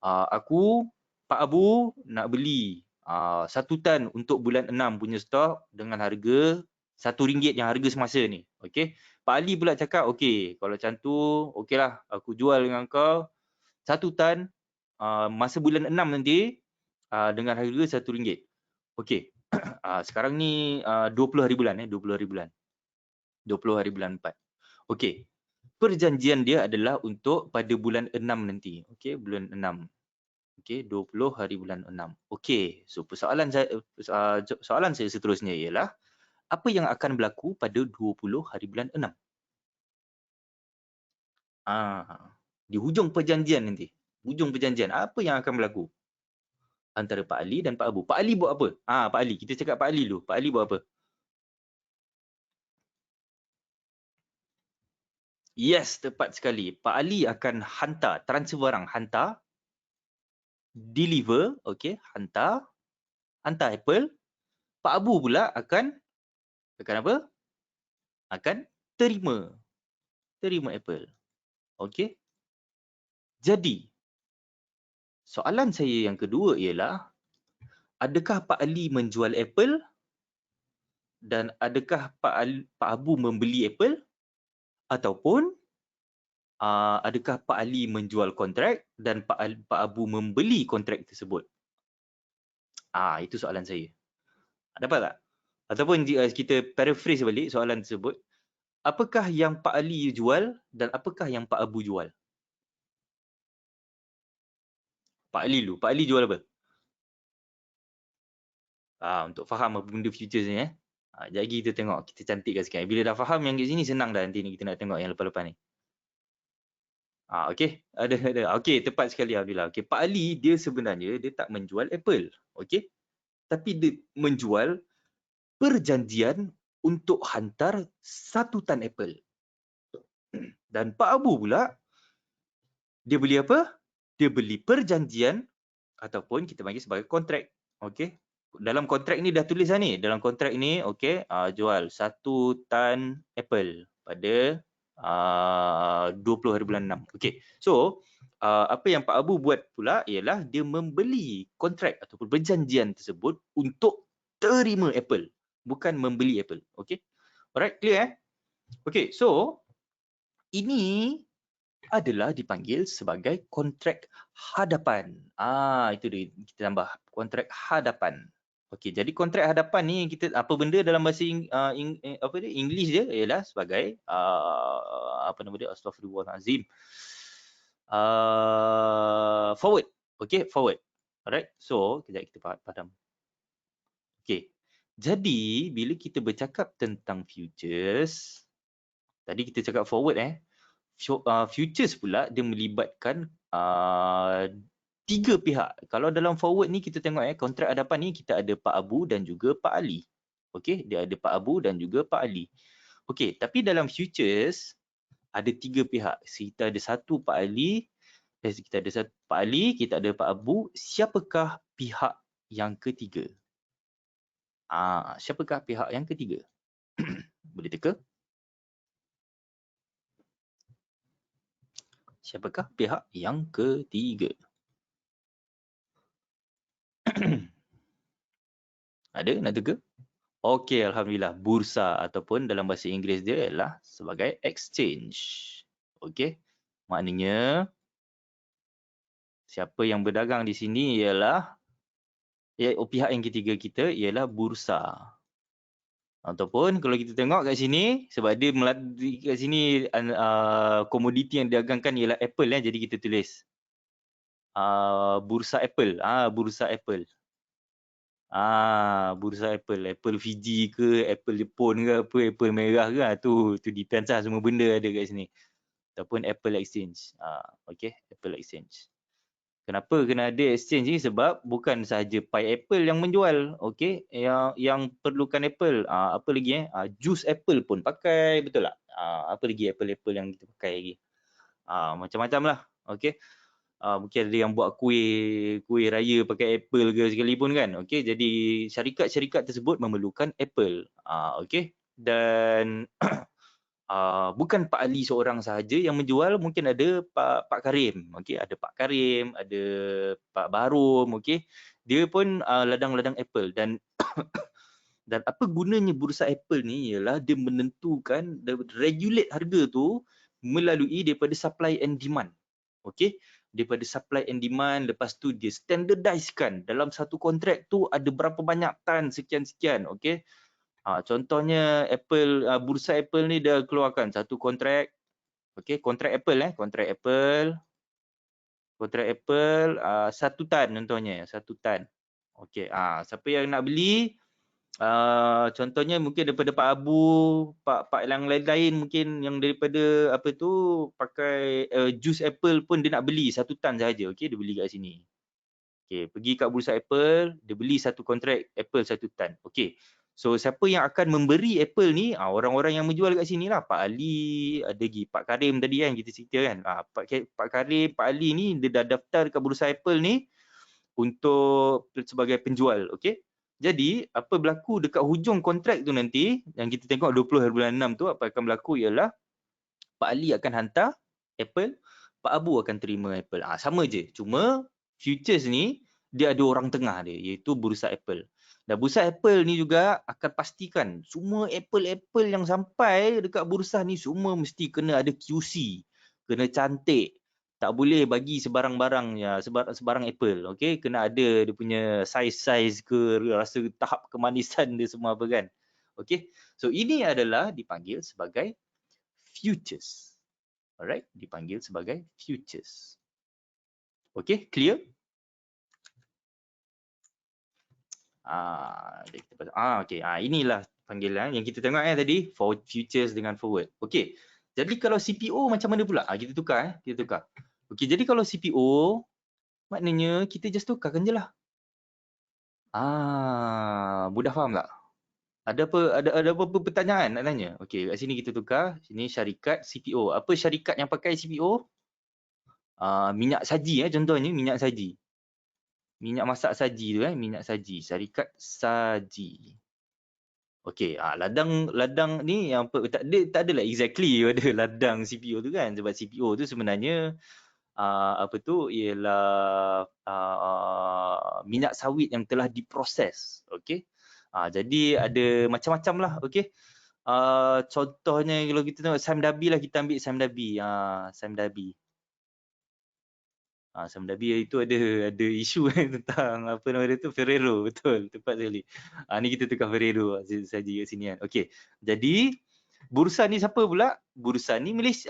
A: aku, Pak Abu nak beli 1 tan untuk bulan 6 punya stok dengan harga RM1 yang harga semasa ni. Okey. Pak Ali pula cakap, okey, kalau macam tu, okeylah, aku jual dengan kau 1 tan masa bulan 6 nanti dengan harga RM1. Okey. Sekarang ni 20 hari bulan 20 hari bulan. 20 hari bulan 4. Okey. Perjanjian dia adalah untuk pada bulan 6 nanti. Okey, bulan 6. Okey, 20 hari bulan 6. Okey, so soalan saya seterusnya ialah, apa yang akan berlaku pada 20 hari bulan 6? Di hujung perjanjian nanti. Hujung perjanjian, apa yang akan berlaku antara Pak Ali dan Pak Abu? Pak Ali buat apa? Pak Ali, kita cakap Pak Ali dulu. Pak Ali buat apa? Yes, tepat sekali. Pak Ali akan hantar, transfer barang, hantar, deliver, okey, hantar Apple. Pak Abu pula akan apa? Akan terima Apple. Okey. Jadi, soalan saya yang kedua ialah, adakah Pak Ali menjual Apple dan adakah Pak Abu membeli Apple, ataupun adakah Pak Ali menjual kontrak dan Pak Abu membeli kontrak tersebut? Itu soalan saya. Dapat tak? Ataupun kita paraphrase balik soalan tersebut. Apakah yang Pak Ali jual dan apakah yang Pak Abu jual? Pak Ali dulu. Pak Ali jual apa? Untuk faham apa benda futures ni. Sekejap lagi kita tengok. Kita cantikkan sikit. Bila dah faham yang kat sini, senang dah nanti ni kita nak tengok yang lepas-lepas ni. Okey. Ada. Okey, tepat sekali Alhamdulillah. Okey, Pak Ali dia sebenarnya dia tak menjual Apple. Okey. Tapi dia menjual perjanjian untuk hantar 1 tan Apple. Dan Pak Abu pula, dia beli apa? Dia beli perjanjian ataupun kita panggil sebagai kontrak. Okey. Dalam kontrak ni dah tulis dah ni. Dalam kontrak ni, okey, jual 1 tan Apple pada 20 hari bulan 6. Okey. So, apa yang Pak Abu buat pula ialah dia membeli kontrak ataupun perjanjian tersebut untuk terima Apple, bukan membeli Apple. Okey. Alright, clear Okey, so ini adalah dipanggil sebagai kontrak hadapan. Itu dia, kita tambah kontrak hadapan. Okey, jadi kontrak hadapan ni kita apa benda dalam bahasa English dia ialah sebagai apa nama dia, astagfirullahalazim. Forward. Okey, forward. Alright. So, kejap kita padam. Okey. Jadi, bila kita bercakap tentang futures, tadi kita cakap forward futures pula dia melibatkan 3 pihak. Kalau dalam forward ni kita tengok kontrak hadapan ni kita ada Pak Abu dan juga Pak Ali. Okey, dia ada Pak Abu dan juga Pak Ali. Okey, tapi dalam futures ada 3 pihak. Kita ada satu Pak Ali, kita ada satu Pak Ali, kita ada Pak Abu. Siapakah pihak yang ketiga? Siapakah pihak yang ketiga? Boleh teka? Siapakah pihak yang ketiga? Ada nak teka? Okey, alhamdulillah. Bursa ataupun dalam bahasa Inggeris dia ialah sebagai exchange. Okey. Maknanya siapa yang berdagang di sini ialah pihak yang ketiga kita ialah bursa. Ataupun kalau kita tengok kat sini sebab dia kat sini komoditi yang didagangkan ialah Apple jadi kita tulis bursa Apple. Bursa Apple. Bursa Apple. Apple Fiji ke, Apple Jepun ke apa, Apple merah ke, tu depends lah, semua benda ada kat sini. Ataupun Apple Exchange. Okey, Apple Exchange. Kenapa kena ada exchange ni? Sebab bukan sahaja pai Apple yang menjual, okey, yang perlukan Apple. Apa lagi jus Apple pun pakai, betul tak? Apa lagi Apple yang kita pakai lagi? Macam-macam lah, okey. Mungkin ada yang buat kuih raya pakai Apple ke sekalipun kan. Okey, jadi syarikat-syarikat tersebut memerlukan Apple. Okey. Dan bukan Pak Ali seorang sahaja yang menjual, mungkin ada Pak Karim. Okey, ada Pak Karim, ada Pak Barum, okey. Dia pun ladang-ladang Apple dan dan apa gunanya bursa Apple ni ialah dia menentukan, regulate harga tu melalui daripada supply and demand. Okey, daripada supply and demand, lepas tu dia standardizekan dalam satu kontrak tu ada berapa banyak tan sekian-sekian. Okey. Contohnya Apple, bursa Apple ni dia keluarkan satu kontrak. Okey, kontrak Apple kontrak Apple 1 tan contohnya, 1 tan. Okey, siapa yang nak beli, contohnya mungkin daripada Pak Abu, Pak yang lain-lain mungkin yang daripada apa tu pakai jus Apple pun dia nak beli 1 tan saja. Okey, dia beli kat sini. Okey, pergi kat bursa Apple, dia beli satu kontrak Apple 1 tan. Okey. So siapa yang akan memberi Apple ni, orang-orang yang menjual kat sini lah. Pak Ali, ada lagi Pak Karim tadi kan kita cerita kan. Pak Karim, Pak Ali ni dia dah daftar kat bursa Apple ni untuk sebagai penjual. Okey. Jadi apa berlaku dekat hujung kontrak tu nanti, yang kita tengok 20 bulan 6 tu, apa akan berlaku ialah Pak Ali akan hantar Apple, Pak Abu akan terima Apple. Sama je. Cuma futures ni dia ada orang tengah dia, iaitu bursa Apple. Dan bursa Apple ni juga akan pastikan semua Apple yang sampai dekat bursa ni semua mesti kena ada QC, kena cantik. Tak boleh bagi sebarang barang sebarang Apple. Okey, kena ada dia punya size ke, rasa tahap kemanisan dia semua apa kan. Okey. So ini adalah dipanggil sebagai futures. Alright, dipanggil sebagai futures. Okey, clear? Okey. Inilah panggilan yang kita tengok tadi, for futures dengan forward. Okey. Jadi kalau CPO macam mana pula? Kita tukar kita tukar. Okey, jadi kalau CPO maknanya kita just tukarkan je lah. Mudah faham tak? Ada apa pertanyaan nak tanya? Okey, kat sini kita tukar. Sini syarikat CPO. Apa syarikat yang pakai CPO? Minyak saji contohnya minyak saji. Minyak masak saji tu minyak saji, syarikat saji. Okey, ladang ni yang tak adalah exactly pada ladang CPO tu kan, sebab CPO tu sebenarnya apa tu ialah minyak sawit yang telah diproses. Okey. Jadi ada macam-macam lah. Okey. Contohnya kalau kita tengok Sam Dabi lah, kita ambil Sam Dabi. Sam Dabi. Saudi itu ada isu tentang apa nama dia tu, Ferrero, betul, tepat sekali. Ni kita tukar Ferrero saja kat sini kan. Okey. Jadi bursa ni siapa pula? Bursa ni Malaysia,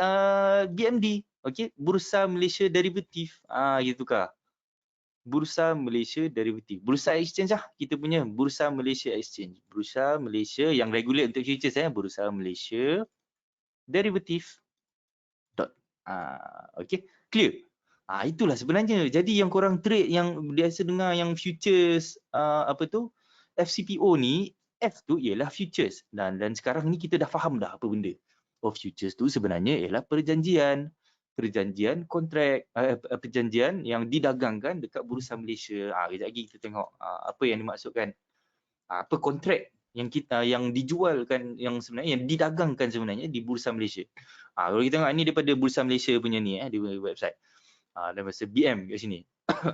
A: BMD. Okey, Bursa Malaysia Derivative. Kita tukar. Bursa Malaysia Derivative. Bursa Exchange lah kita punya, Bursa Malaysia Exchange. Bursa Malaysia yang regulate untuk futures Bursa Malaysia Derivative. Okey, clear. Itulah sebenarnya. Jadi yang korang trade, yang biasa dengar yang futures apa tu, FCPO ni, F tu ialah futures. Dan sekarang ni kita dah faham dah apa benda. Futures tu sebenarnya ialah perjanjian kontrak, perjanjian yang didagangkan dekat Bursa Malaysia. Kejap lagi kita tengok apa yang dimaksudkan. Apa kontrak yang dijualkan, yang sebenarnya yang didagangkan sebenarnya di Bursa Malaysia. Kalau kita tengok ni daripada Bursa Malaysia punya ni di website. Dan masa BM kat sini.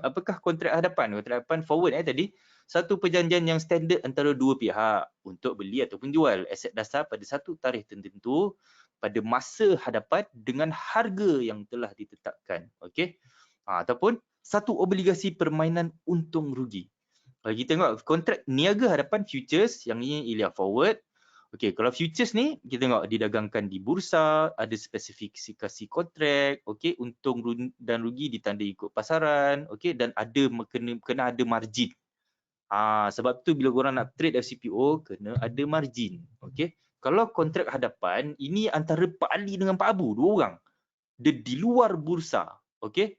A: Apakah kontrak hadapan? Kontrak hadapan forward tadi, satu perjanjian yang standard antara dua pihak untuk beli ataupun jual aset dasar pada satu tarikh tertentu pada masa hadapan dengan harga yang telah ditetapkan. Okey. Ataupun satu obligasi permainan untung rugi. Kalau kita tengok kontrak niaga hadapan futures, yang ini ialah forward. Okey, kalau futures ni kita tengok didagangkan di bursa, ada spesifikasi kontrak, okey, untung dan rugi ditandai ikut pasaran, okey, dan ada kena ada margin. Sebab tu bila korang nak trade FCPO kena ada margin, okey. Kalau kontrak hadapan ini antara Pak Ali dengan Pak Abu, dua orang. Dia di luar bursa, okey.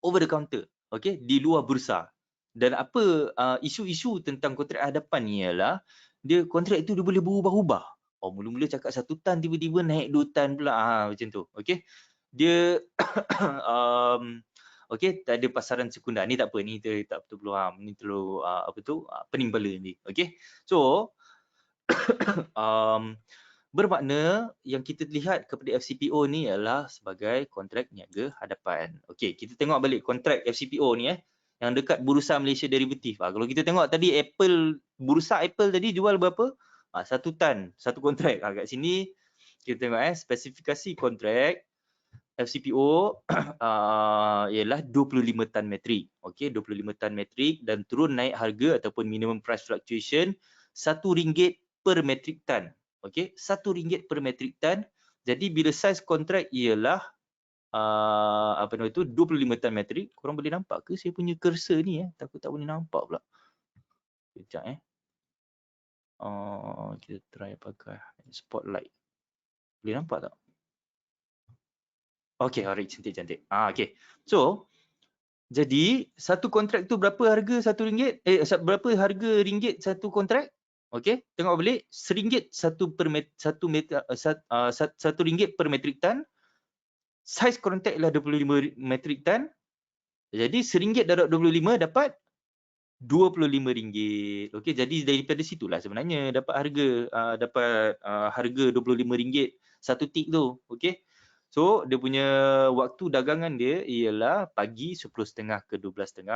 A: Over the counter, okey, di luar bursa. Dan apa isu-isu tentang kontrak hadapan ni ialah dia kontrak itu dia boleh berubah-ubah. Mula-mula cakap 1 tan tiba-tiba naik 2 tan pula, macam tu. Okey. Dia okey, tak ada pasaran sekundar. Ni tak apa, ni tak perlu faham. Ni terlalu apa tu? Penimbala ni. Okey. So bermakna yang kita lihat kepada FCPO ni ialah sebagai kontrak niaga hadapan. Okey, kita tengok balik kontrak FCPO ni yang dekat Bursa Malaysia Derivative. Kalau kita tengok tadi Bursa Apple tadi jual berapa? 1 tan, satu kontrak. Kat sini kita tengok spesifikasi kontrak FCPO ialah 25 tan metrik. Okey, 25 tan metrik dan turun naik harga ataupun minimum price fluctuation RM1 per metrik tan. Okey, RM1 per metrik tan. Jadi bila saiz kontrak ialah apa nama itu 25 tan metrik. Korang boleh nampak ke saya punya cursor ni takut tak boleh nampak pula. Sekejap kita try pakai spotlight. Boleh nampak tak? Okey, alright, cantik-cantik. Okey. So jadi satu kontrak tu berapa harga RM1? Berapa harga ringgit satu kontrak? Okey, tengok balik RM1 RM1 per metrik tan. Saiz kontrak ialah 25 metrik tan. Jadi RM1 darab 25 dapat RM25. Okey, jadi daripada situlah sebenarnya dapat harga RM25 satu tik tu. Okey. So dia punya waktu dagangan dia ialah pagi 10.30 ke 12.30.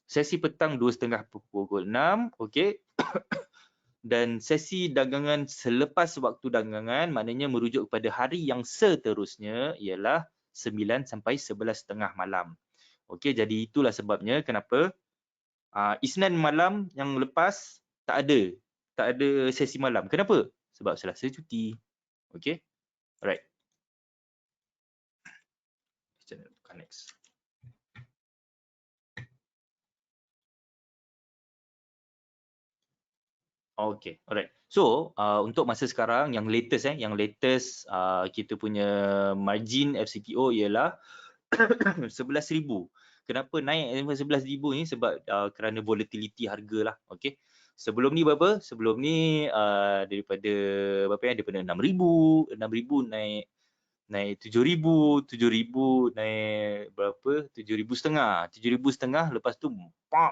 A: Sesi petang 2.30 pukul 6. Okey. Dan sesi dagangan selepas waktu dagangan maknanya merujuk kepada hari yang seterusnya ialah 9 sampai 11.30 malam. Okey, jadi itulah sebabnya kenapa Isnin malam yang lepas tak ada sesi malam. Kenapa? Sebab Selasa cuti. Okey. Alright. Next. Okay, alright. So untuk masa sekarang yang latest kita punya margin FCPO ialah 11,000. Kenapa naik 11,000 ni? Sebab kerana volatility harga lah. Okay. Sebelum ni berapa? Sebelum ni daripada daripada 6,000 naik 7,000 naik berapa? 7,500. 7,500 lepas tu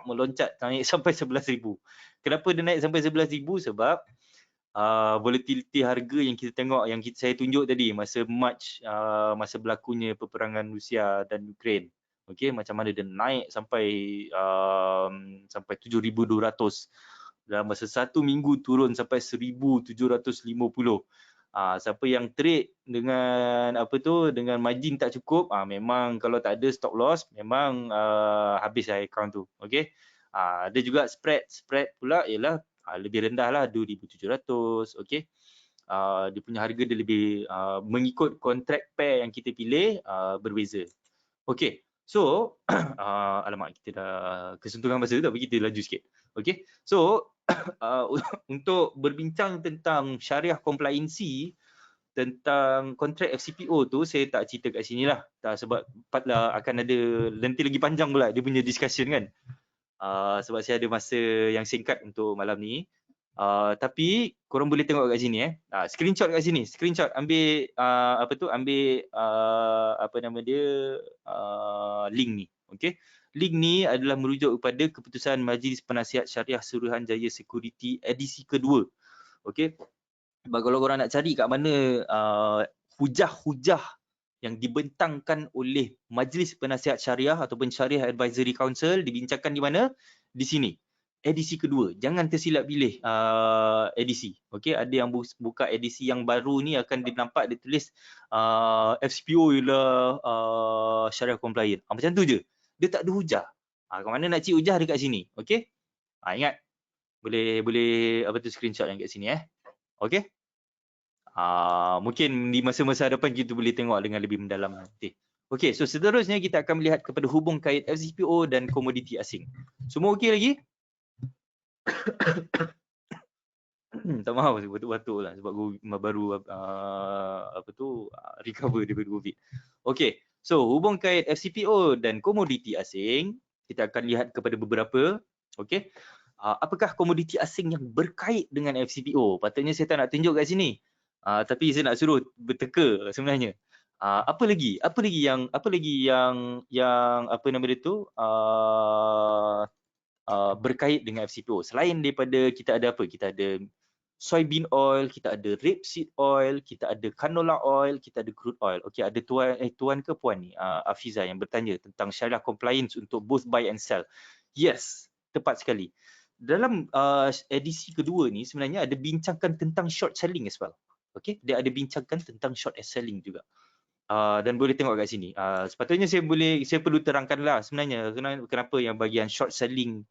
A: meloncat naik sampai 11,000. Kenapa dia naik sampai 11,000? Sebab volatility harga yang kita tengok, yang saya tunjuk tadi masa March, masa berlakunya peperangan Rusia dan Ukraine. Okey, macam mana dia naik sampai 7,200. Dalam masa 1 minggu turun sampai 1,750. Siapa yang trade dengan dengan margin tak cukup, memang kalau tak ada stop loss memang habis account tu. Okey. Ada juga spread pula ialah lebih rendah lah 2,700. Okey. Dia punya harga dia lebih mengikut kontrak pair yang kita pilih berbeza. Okey. So, alamak kita dah kesentungan masa tu, tapi kita laju sikit. Okey. So, untuk berbincang tentang syariah compliancy, tentang kontrak FCPO tu saya tak cerita kat sini lah. Sebab akan ada nanti lagi panjang pula dia punya discussion kan. Sebab saya ada masa yang singkat untuk malam ni. Tapi korang boleh tengok kat sini screenshot kat sini, ambil ambil link ni. Okey. Link ni adalah merujuk kepada keputusan Majlis Penasihat Syariah Suruhanjaya Security edisi kedua. Okey. Sebab kalau korang nak cari kat mana hujah-hujah yang dibentangkan oleh Majlis Penasihat Syariah ataupun Syariah Advisory Council dibincangkan di mana? Di sini. Edisi kedua. Jangan tersilap pilih edisi. Okey, ada yang buka edisi yang baru ni akan nampak dia tulis FCPO ialah syariah compliant. Macam tu je. Dia tak ada hujah. Kat mana nak cari hujah dekat sini. Okey? Ingat. Boleh screenshot yang kat sini Okey? Mungkin di masa-masa hadapan kita boleh tengok dengan lebih mendalam nanti. Okey, so seterusnya kita akan melihat kepada hubung kait FCPO dan komoditi asing. Semua okey lagi? Tak maaf, batuk-batuk lah sebab baru recover daripada COVID. Okey, so hubung kait FCPO dan komoditi asing, kita akan lihat kepada beberapa. Okey. Apakah komoditi asing yang berkait dengan FCPO? Patutnya saya tak nak tunjuk kat sini. Tapi saya nak suruh berteka sebenarnya. Apa lagi yang berkait dengan FCPO? Selain daripada kita ada apa? Kita ada soybean oil, kita ada rapeseed oil, kita ada canola oil, kita ada crude oil. Okey, ada tuan ke puan ni? Afiza yang bertanya tentang syariah compliance untuk both buy and sell. Yes, tepat sekali. Dalam edisi kedua ni sebenarnya ada bincangkan tentang short selling as well. Okey, dia ada bincangkan tentang short selling juga. Dan boleh tengok kat sini. Sepatutnya saya perlu terangkanlah sebenarnya kenapa yang bahagian short selling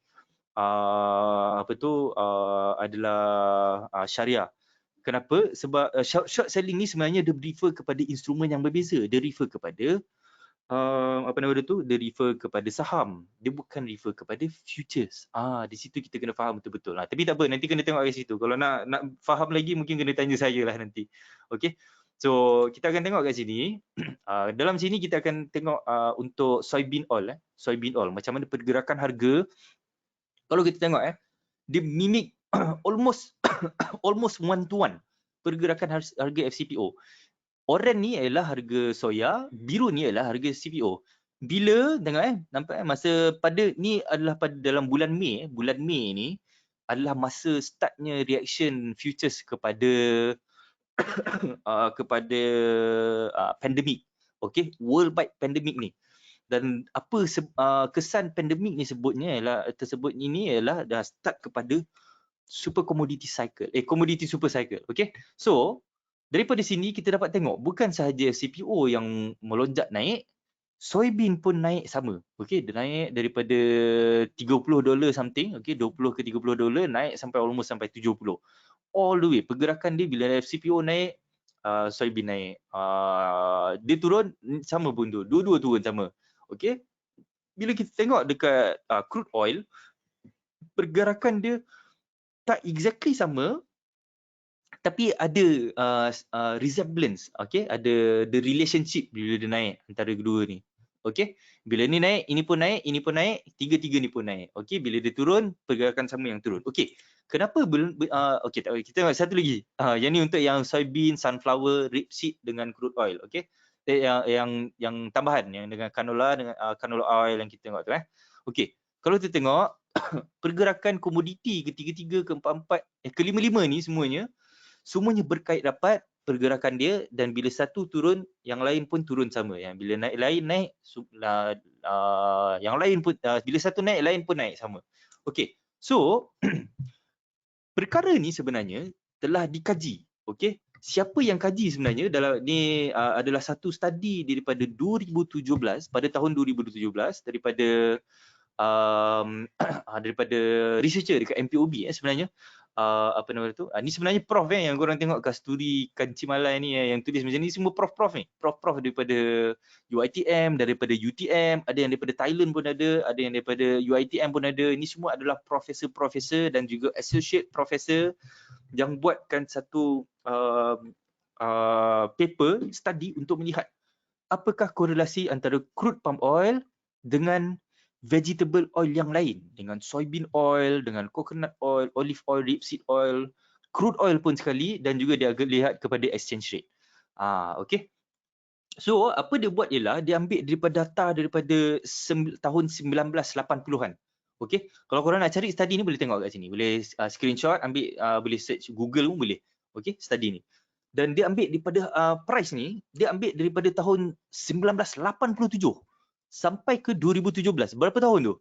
A: adalah syariah. Kenapa? Sebab short selling ni sebenarnya dia refer kepada instrumen yang berbeza. Dia refer kepada dia refer kepada saham. Dia bukan refer kepada futures. Di situ kita kena faham betul-betul. Tapi tak apa, nanti kena tengok kat situ. Kalau nak faham lagi mungkin kena tanya saya lah nanti. Okey. So kita akan tengok kat sini. Dalam sini kita akan tengok untuk soybean oil. Soybean oil macam mana pergerakan harga. Kalau kita tengok dia mimik almost one to one pergerakan harga FCPO. Oren ni ialah harga soya, biru ni ialah harga CPO. Bila tengok nampak masa pada ni adalah pada dalam bulan Mei. Bulan Mei ni adalah masa startnya reaction futures kepada pandemik. Okey, worldwide pandemik ni. Dan apa kesan pandemik ni tersebut ini ialah dah start kepada super commodity cycle, commodity super cycle. Okey, so daripada sini kita dapat tengok bukan sahaja CPO yang melonjak naik, soybean pun naik sama. Okey, dia naik daripada $30 something, okey, 20 ke $30 naik sampai almost sampai 70. All the way pergerakan dia bila FCPO naik, soybean naik. Dia turun sama pun tu, dua-dua turun sama. Okey. Bila kita tengok dekat crude oil, pergerakan dia tak exactly sama, tapi ada resemblance. Okey, ada the relationship bila dia naik antara kedua ni. Okey, bila ni naik, ini pun naik, tiga-tiga ni pun naik. Okey, bila dia turun, pergerakan sama yang turun. Okey, kenapa okey, tak boleh. Kita tengok satu lagi. Yang ni untuk yang soybean, sunflower, rapeseed dengan crude oil. Okey, yang tambahan yang dengan canola oil yang kita tengok tu Okey, kalau kita tengok pergerakan komoditi ketiga-tiga, keempat-empat, kelima-lima ni semuanya berkait rapat pergerakan dia, dan bila satu turun yang lain pun turun sama. Bila naik yang lain pun bila satu naik lain pun naik sama. Okey, so perkara ni sebenarnya telah dikaji. Okey, siapa yang kaji sebenarnya dalam ni adalah satu studi daripada 2017, pada tahun 2017 daripada daripada researcher dekat MPOB sebenarnya. Apa nama tu? Ni sebenarnya prof yang korang tengok Kasturi Kancimalai ni yang tulis macam ni, semua prof-prof ni. Prof-prof daripada UiTM, daripada UTM, ada yang daripada Thailand pun ada yang daripada UiTM pun ada. Ini semua adalah profesor-profesor dan juga associate professor yang buatkan satu paper study untuk melihat apakah korelasi antara crude palm oil dengan vegetable oil yang lain, dengan soybean oil, dengan coconut oil, olive oil, rapeseed oil, crude oil pun sekali, dan juga dia lihat kepada exchange rate. Okay. So apa dia buat ialah dia ambil daripada data daripada tahun 1980-an. Okay. Kalau korang nak cari study ni boleh tengok kat sini, boleh screenshot, ambil boleh search Google pun boleh. Okay, study ni. Dan dia ambil daripada price ni, dia ambil daripada tahun 1987 sampai ke 2017. Berapa tahun tu?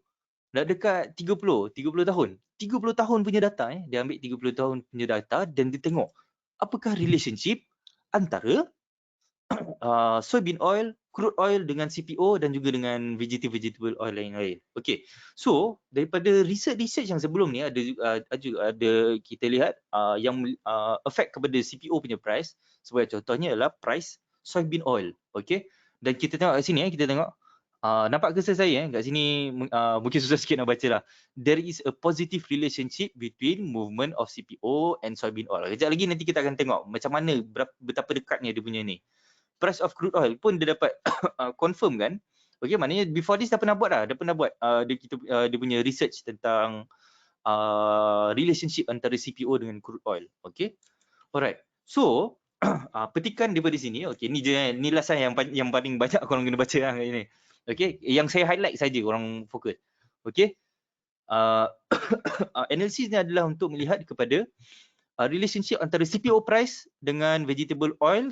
A: Dah dekat 30 tahun. 30 tahun punya data dia ambil 30 tahun punya data dan dia tengok apakah relationship antara soybean oil, crude oil dengan CPO dan juga dengan vegetable oil lain-lain. Okay, so daripada research yang sebelum ni ada kita lihat yang affect kepada CPO punya price. Sebagai contohnya adalah price soybean oil. Okay, dan kita tengok kat sini kita tengok nampak cursor saya kat sini, mungkin susah sikit nak baca lah. There is a positive relationship between movement of CPO and soybean oil. Kejap lagi nanti kita akan tengok macam mana betapa dekatnya dia punya ni. Price of crude oil pun dia dapat confirm kan. Okay, maknanya before this dah pernah buat dia punya research tentang relationship antara CPO dengan crude oil. Okay, alright. So petikan daripada sini, okay, ni lah saya yang paling banyak korang kena baca lah ini. Okay, yang saya highlight saja korang fokus. Okay, analisis ni adalah untuk melihat kepada relationship antara CPO price dengan vegetable oil,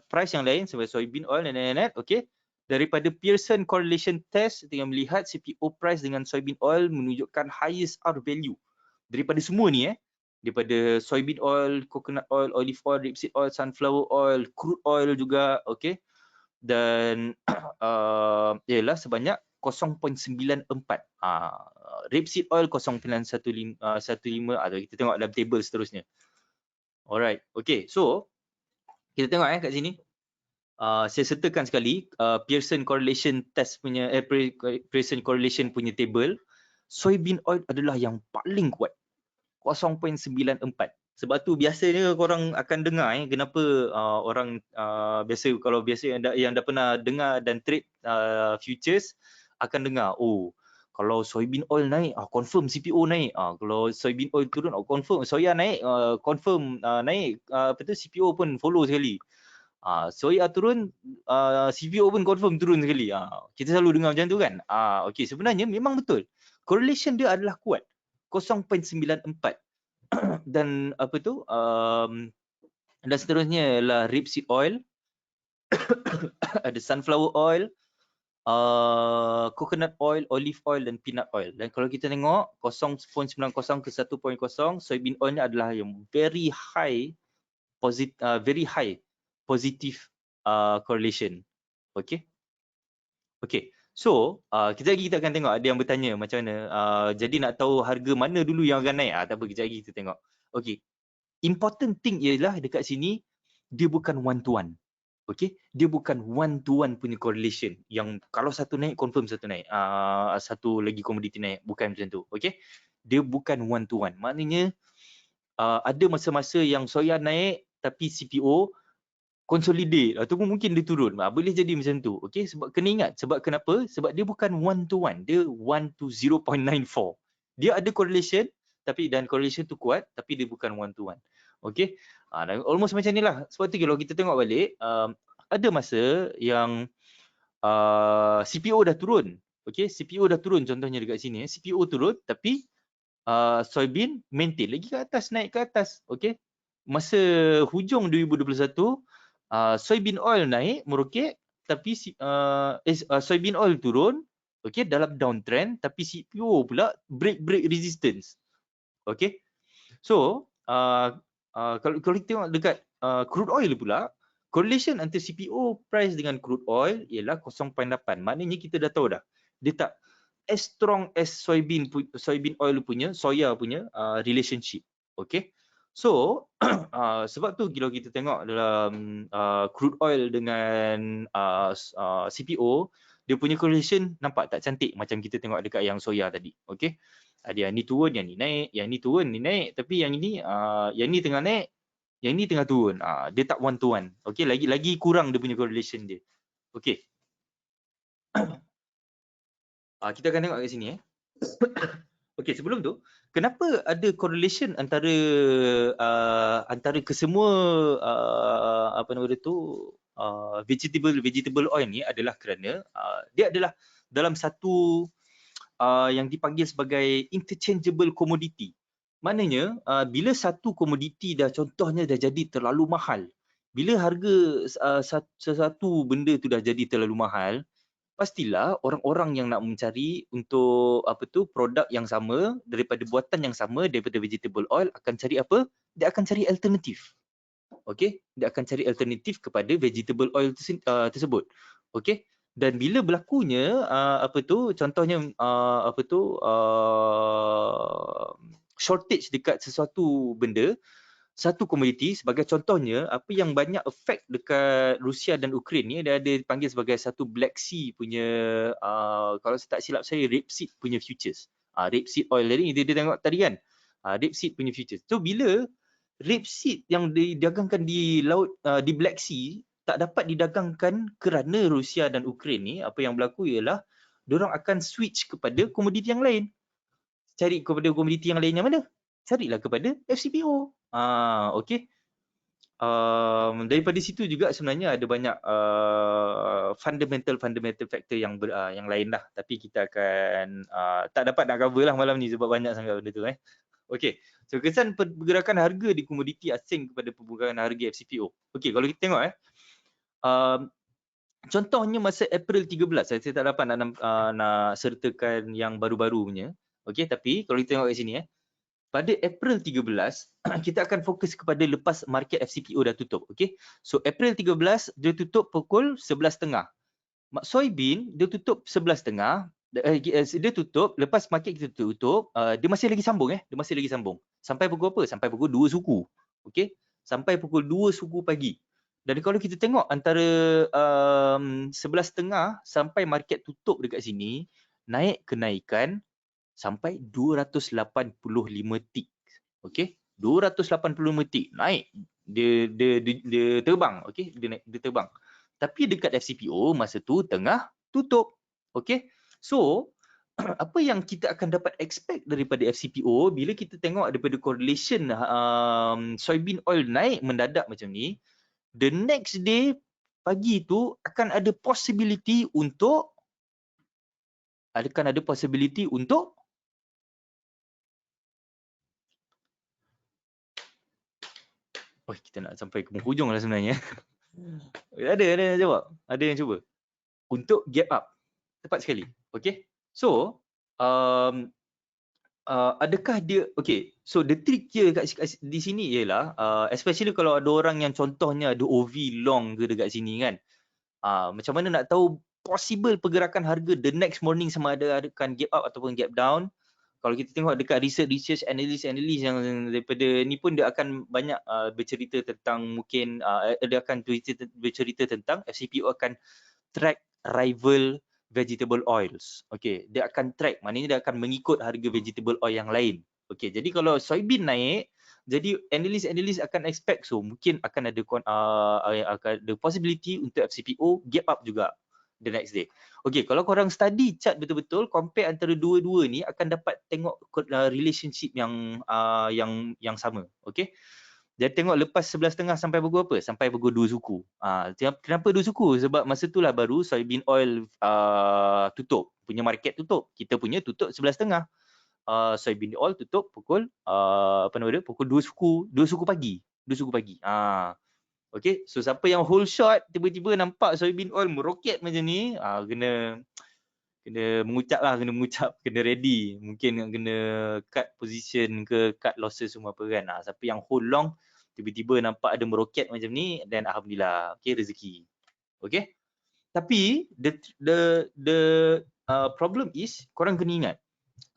A: price yang lain seperti soybean oil dan lain-lain. Okay, daripada Pearson correlation test dengan melihat CPO price dengan soybean oil menunjukkan highest R value daripada semua ni daripada soybean oil, coconut oil, olive oil, rapeseed oil, sunflower oil, crude oil juga. Okay, dan ialah sebanyak 0.94. Rapeseed oil 0.15 atau kita tengok dalam table seterusnya. Alright, okay, so kita tengok kat sini. Saya sertakan sekali Pearson correlation test punya Pearson correlation punya table. Soybean oil adalah yang paling kuat, 0.94. Sebab tu biasanya korang akan dengar kenapa orang biasa yang dah pernah dengar dan trade futures akan dengar, oh kalau soybean oil naik confirm CPO naik, kalau soybean oil turun confirm soya naik, confirm naik CPO pun follow sekali. Soya turun CPO pun confirm turun sekali. Kita selalu dengar macam tu kan. Okey, sebenarnya memang betul. Correlation dia adalah kuat. 0.94. Dan dan seterusnya ialah rapeseed oil, ada sunflower oil, coconut oil, olive oil dan peanut oil. Dan kalau kita tengok 0.90 ke 1.0, soybean oil ni adalah yang very high positive correlation. Okay. Okay. So kejap lagi kita akan tengok ada yang bertanya macam mana. Jadi nak tahu harga mana dulu yang akan naik. Tak apa, kejap lagi kita tengok. Okay. Important thing ialah dekat sini dia bukan one to one. Okay, dia bukan one to one punya correlation yang kalau satu naik confirm satu naik, satu lagi komoditi naik, bukan macam tu. Okay, dia bukan one to one. Maknanya ada masa-masa yang soya naik tapi CPO consolidate ataupun mungkin dia turun. Boleh jadi macam tu. Okay, sebab kena ingat, sebab kenapa? Sebab dia bukan one to one, dia 1 to 0.94. Dia ada correlation dan correlation tu kuat tapi dia bukan one to one. Okay, dan almost macam ni lah. Sebab tu kalau kita tengok balik, ada masa yang CPO dah turun. Okay, CPO dah turun contohnya dekat sini. CPO turun tapi soybean maintain lagi ke atas, naik ke atas. Okay, masa hujung 2021, soybean oil naik merokek tapi soybean oil turun. Okay, dalam downtrend tapi CPO pula break resistance. Okay, so kalau kita tengok dekat crude oil pula, correlation antara CPO price dengan crude oil ialah 0.8. Maknanya kita dah tahu dah. Dia tak as strong as soybean oil punya, soya punya relationship. Okay. So, sebab tu kalau kita tengok dalam crude oil dengan CPO, dia punya correlation nampak tak cantik macam kita tengok dekat yang soya tadi. Okay. Dia yang ni turun, yang ni naik, yang ni turun, ni naik. Tapi yang ni tengah naik, yang ni tengah turun. Dia tak one to one. Okay, lagi kurang dia punya correlation dia. Okay. Kita akan tengok kat sini. Okey, sebelum tu, kenapa ada correlation antara kesemua apa nama dia tu vegetable oil ni adalah kerana dia adalah dalam satu yang dipanggil sebagai interchangeable commodity. Maknanya bila satu komoditi contohnya dah jadi terlalu mahal, bila harga sesuatu benda tu dah jadi terlalu mahal, pastilah orang-orang yang nak mencari untuk produk yang sama daripada buatan yang sama daripada vegetable oil akan cari apa? Dia akan cari alternatif. Okey, dia akan cari alternatif kepada vegetable oil tersebut. Okey. Dan bila berlakunya contohnya shortage dekat sesuatu benda, satu komoditi, sebagai contohnya apa yang banyak efek dekat Rusia dan Ukraine ni, dia ada dipanggil sebagai satu Black Sea punya kalau tak silap saya rapeseed punya futures. Rapeseed oil tadi dia tengok tadi kan, rapeseed punya futures. So bila rapeseed yang didagangkan di laut di Black Sea tak dapat didagangkan kerana Rusia dan Ukraine ni, apa yang berlaku ialah diorang akan switch kepada komoditi yang lain. Cari kepada komoditi yang lain yang mana? Carilah kepada FCPO. Okey. Daripada situ juga sebenarnya ada banyak fundamental factor yang lain lah, tapi kita akan tak dapat nak cover lah malam ni sebab banyak sangat benda tu. Okey. So kesan pergerakan harga di komoditi asing kepada pergerakan harga FCPO. Okey, kalau kita tengok contohnya masa April 13, saya tak dapat nak sertakan yang baru-baru punya. Okey, tapi kalau kita tengok kat sini pada April 13 kita akan fokus kepada lepas market FCPO dah tutup. Okey. So April 13 dia tutup pukul 11.30. Soybean dia tutup 11.30. Dia tutup lepas market kita tutup, dia masih lagi sambung dia masih lagi sambung. Sampai pukul apa? Sampai pukul 2 suku. Okey. Sampai pukul 2 suku pagi. Dan kalau kita tengok antara 11.30 sampai market tutup dekat sini, naik kenaikan sampai 285 tick. Okey, 285 tick naik. Dia terbang, okey, dia terbang. Tapi dekat FCPO masa tu tengah tutup. Okey. So, apa yang kita akan dapat expect daripada FCPO bila kita tengok daripada correlation soybean oil naik mendadak macam ni, the next day pagi tu akan ada possibility untuk kita nak sampai ke penghujung lah sebenarnya. Ada yang jawab. Ada yang cuba. Untuk gap up. Tepat sekali. Okay. So, adakah dia, okay. So, the trick here di sini ialah, especially kalau ada orang yang contohnya ada OV long ke dekat sini kan. Macam mana nak tahu possible pergerakan harga the next morning sama ada akan gap up ataupun gap down. Kalau kita tengok dekat research analis yang daripada ni pun dia akan banyak bercerita tentang mungkin dia akan bercerita tentang FCPO akan track rival vegetable oils. Okey, dia akan track, maknanya dia akan mengikut harga vegetable oil yang lain. Okey, jadi kalau soybean naik, jadi analis akan expect mungkin akan ada possibility untuk FCPO gap up juga the next day. Okey, kalau korang study chart betul-betul, compare antara dua-dua ni akan dapat tengok relationship yang sama. Okey. Jadi tengok lepas 11.30 sampai pukul apa? Sampai pukul 2 suku. Kenapa 2 suku? Sebab masa itulah baru soybean oil tutup. Punya market tutup. Kita punya tutup 11.30. Soybean oil tutup pukul pukul 2 suku pagi. 2 suku pagi. Okay, so siapa yang hold short tiba-tiba nampak soybean oil meroket macam ni, kena mengucap, kena ready, mungkin kena cut position ke cut losses semua apa kan. Siapa yang hold long tiba-tiba nampak ada meroket macam ni, dan alhamdulillah, okey, rezeki. Okey. Tapi the problem is, korang kena ingat,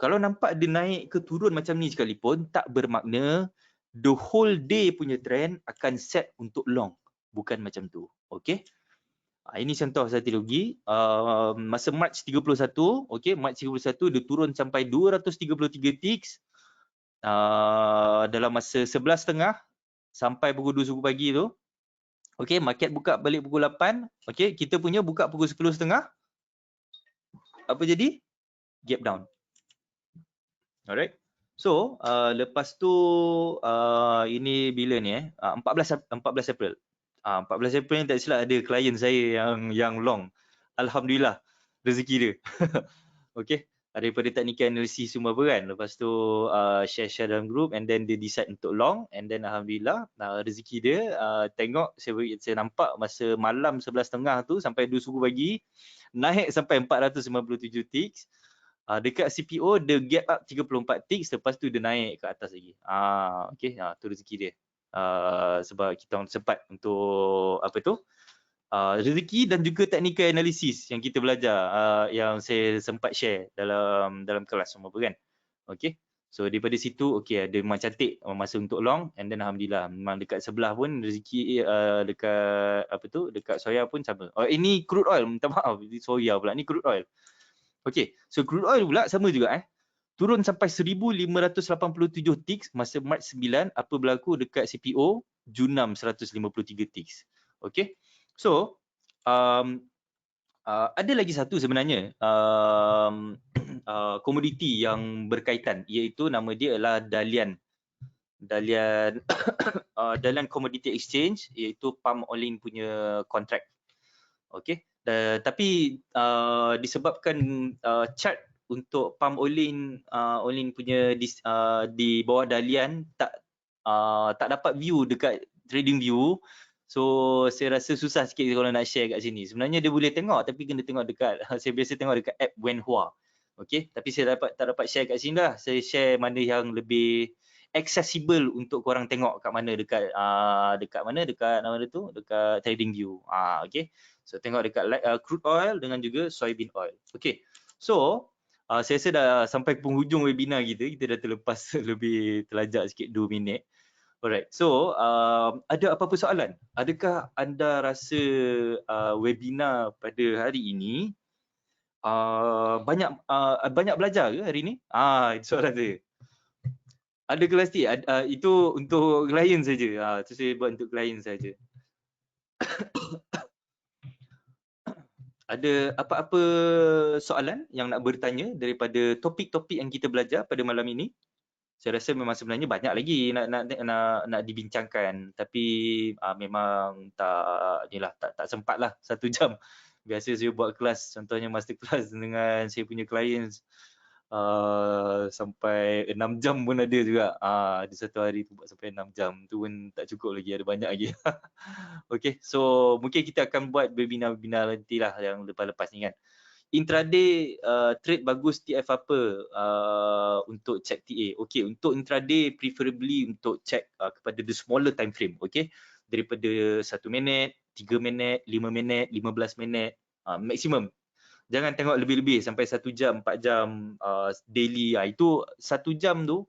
A: kalau nampak dia naik ke turun macam ni sekalipun, tak bermakna the whole day punya trend akan set untuk long. Bukan macam tu. Okey. Ini contoh strategi. Masa March 31, okey, March 31 dia turun sampai 233 ticks dalam masa 11.30 sampai pukul 2 suku pagi tu. Okey, market buka balik pukul 8. Okey, kita punya buka pukul 10.30. Apa jadi? Gap down. Alright. So, lepas tu ini bila ni 14 April. 14 April ni tak silap ada klien saya yang long. Alhamdulillah, rezeki dia. Okey, daripada technical analysis semua apa kan. Lepas tu share dalam group, and then dia decide untuk long, and then alhamdulillah rezeki dia tengok saya nampak masa malam 11.30 tu sampai 2 suku pagi naik sampai 497 ticks. Dekat CPO dia gap up 34 ticks, lepas tu dia naik ke atas lagi. Okey, tu rezeki dia. Sebab kita orang sempat untuk apa tu? Rezeki dan juga technical analysis yang kita belajar, yang saya sempat share dalam kelas semua apa kan. Okey. So daripada situ okey, ada memang cantik masa untuk long, and then alhamdulillah memang dekat sebelah pun rezeki dekat apa tu? Dekat soya pun sama. Ini crude oil, minta maaf, soya pula. Ni crude oil. Okey, so crude oil pula sama juga turun sampai 1587 ticks masa Mac 9, apa berlaku dekat CPO Junam 153 ticks. Okey. So ada lagi satu sebenarnya komoditi yang berkaitan, iaitu nama dia adalah Dalian Dalian Commodity Exchange, iaitu palm oil punya contract. Okey. Tapi disebabkan chart untuk palm oil punya di bawah Dalian tak dapat view dekat trading view, so saya rasa susah sikit kalau nak share kat sini. Sebenarnya dia boleh tengok, tapi kena tengok dekat saya biasa tengok dekat app Wenhua. Okey, tapi saya tak dapat share kat sini lah. Saya share mana yang lebih accessible untuk korang tengok kat mana, dekat mana dekat nama dia tu, dekat trading view. Okey. So tengok dekat crude oil dengan juga soybean oil. Okay. So saya rasa dah sampai penghujung webinar kita. Kita dah terlepas lebih terlajak sikit 2 minit. Alright. So ada apa-apa soalan? Adakah anda rasa webinar pada hari ini banyak belajar ke hari ini? Itu soalan saya. Ada kelas ti? Itu untuk klien saja. Itu saya buat untuk klien saja. Ada apa-apa soalan yang nak bertanya daripada topik-topik yang kita belajar pada malam ini? Saya rasa memang sebenarnya banyak lagi nak dibincangkan, tapi memang tak sempatlah 1 jam. Biasa saya buat kelas, contohnya master class dengan saya punya klien sampai 6 jam pun ada juga. Ada satu hari tu buat sampai 6 jam. Tu pun tak cukup lagi, ada banyak lagi. Okay, so mungkin kita akan buat webinar-webinar nantilah yang lepas-lepas ni kan. Intraday trade bagus TF apa untuk check TA? Okay, untuk intraday preferably untuk check kepada the smaller time frame. Okay, daripada 1 minit, 3 minit, 5 minit, 15 minit maksimum. Jangan tengok lebih-lebih sampai 1 jam, 4 jam daily. Itu 1 jam tu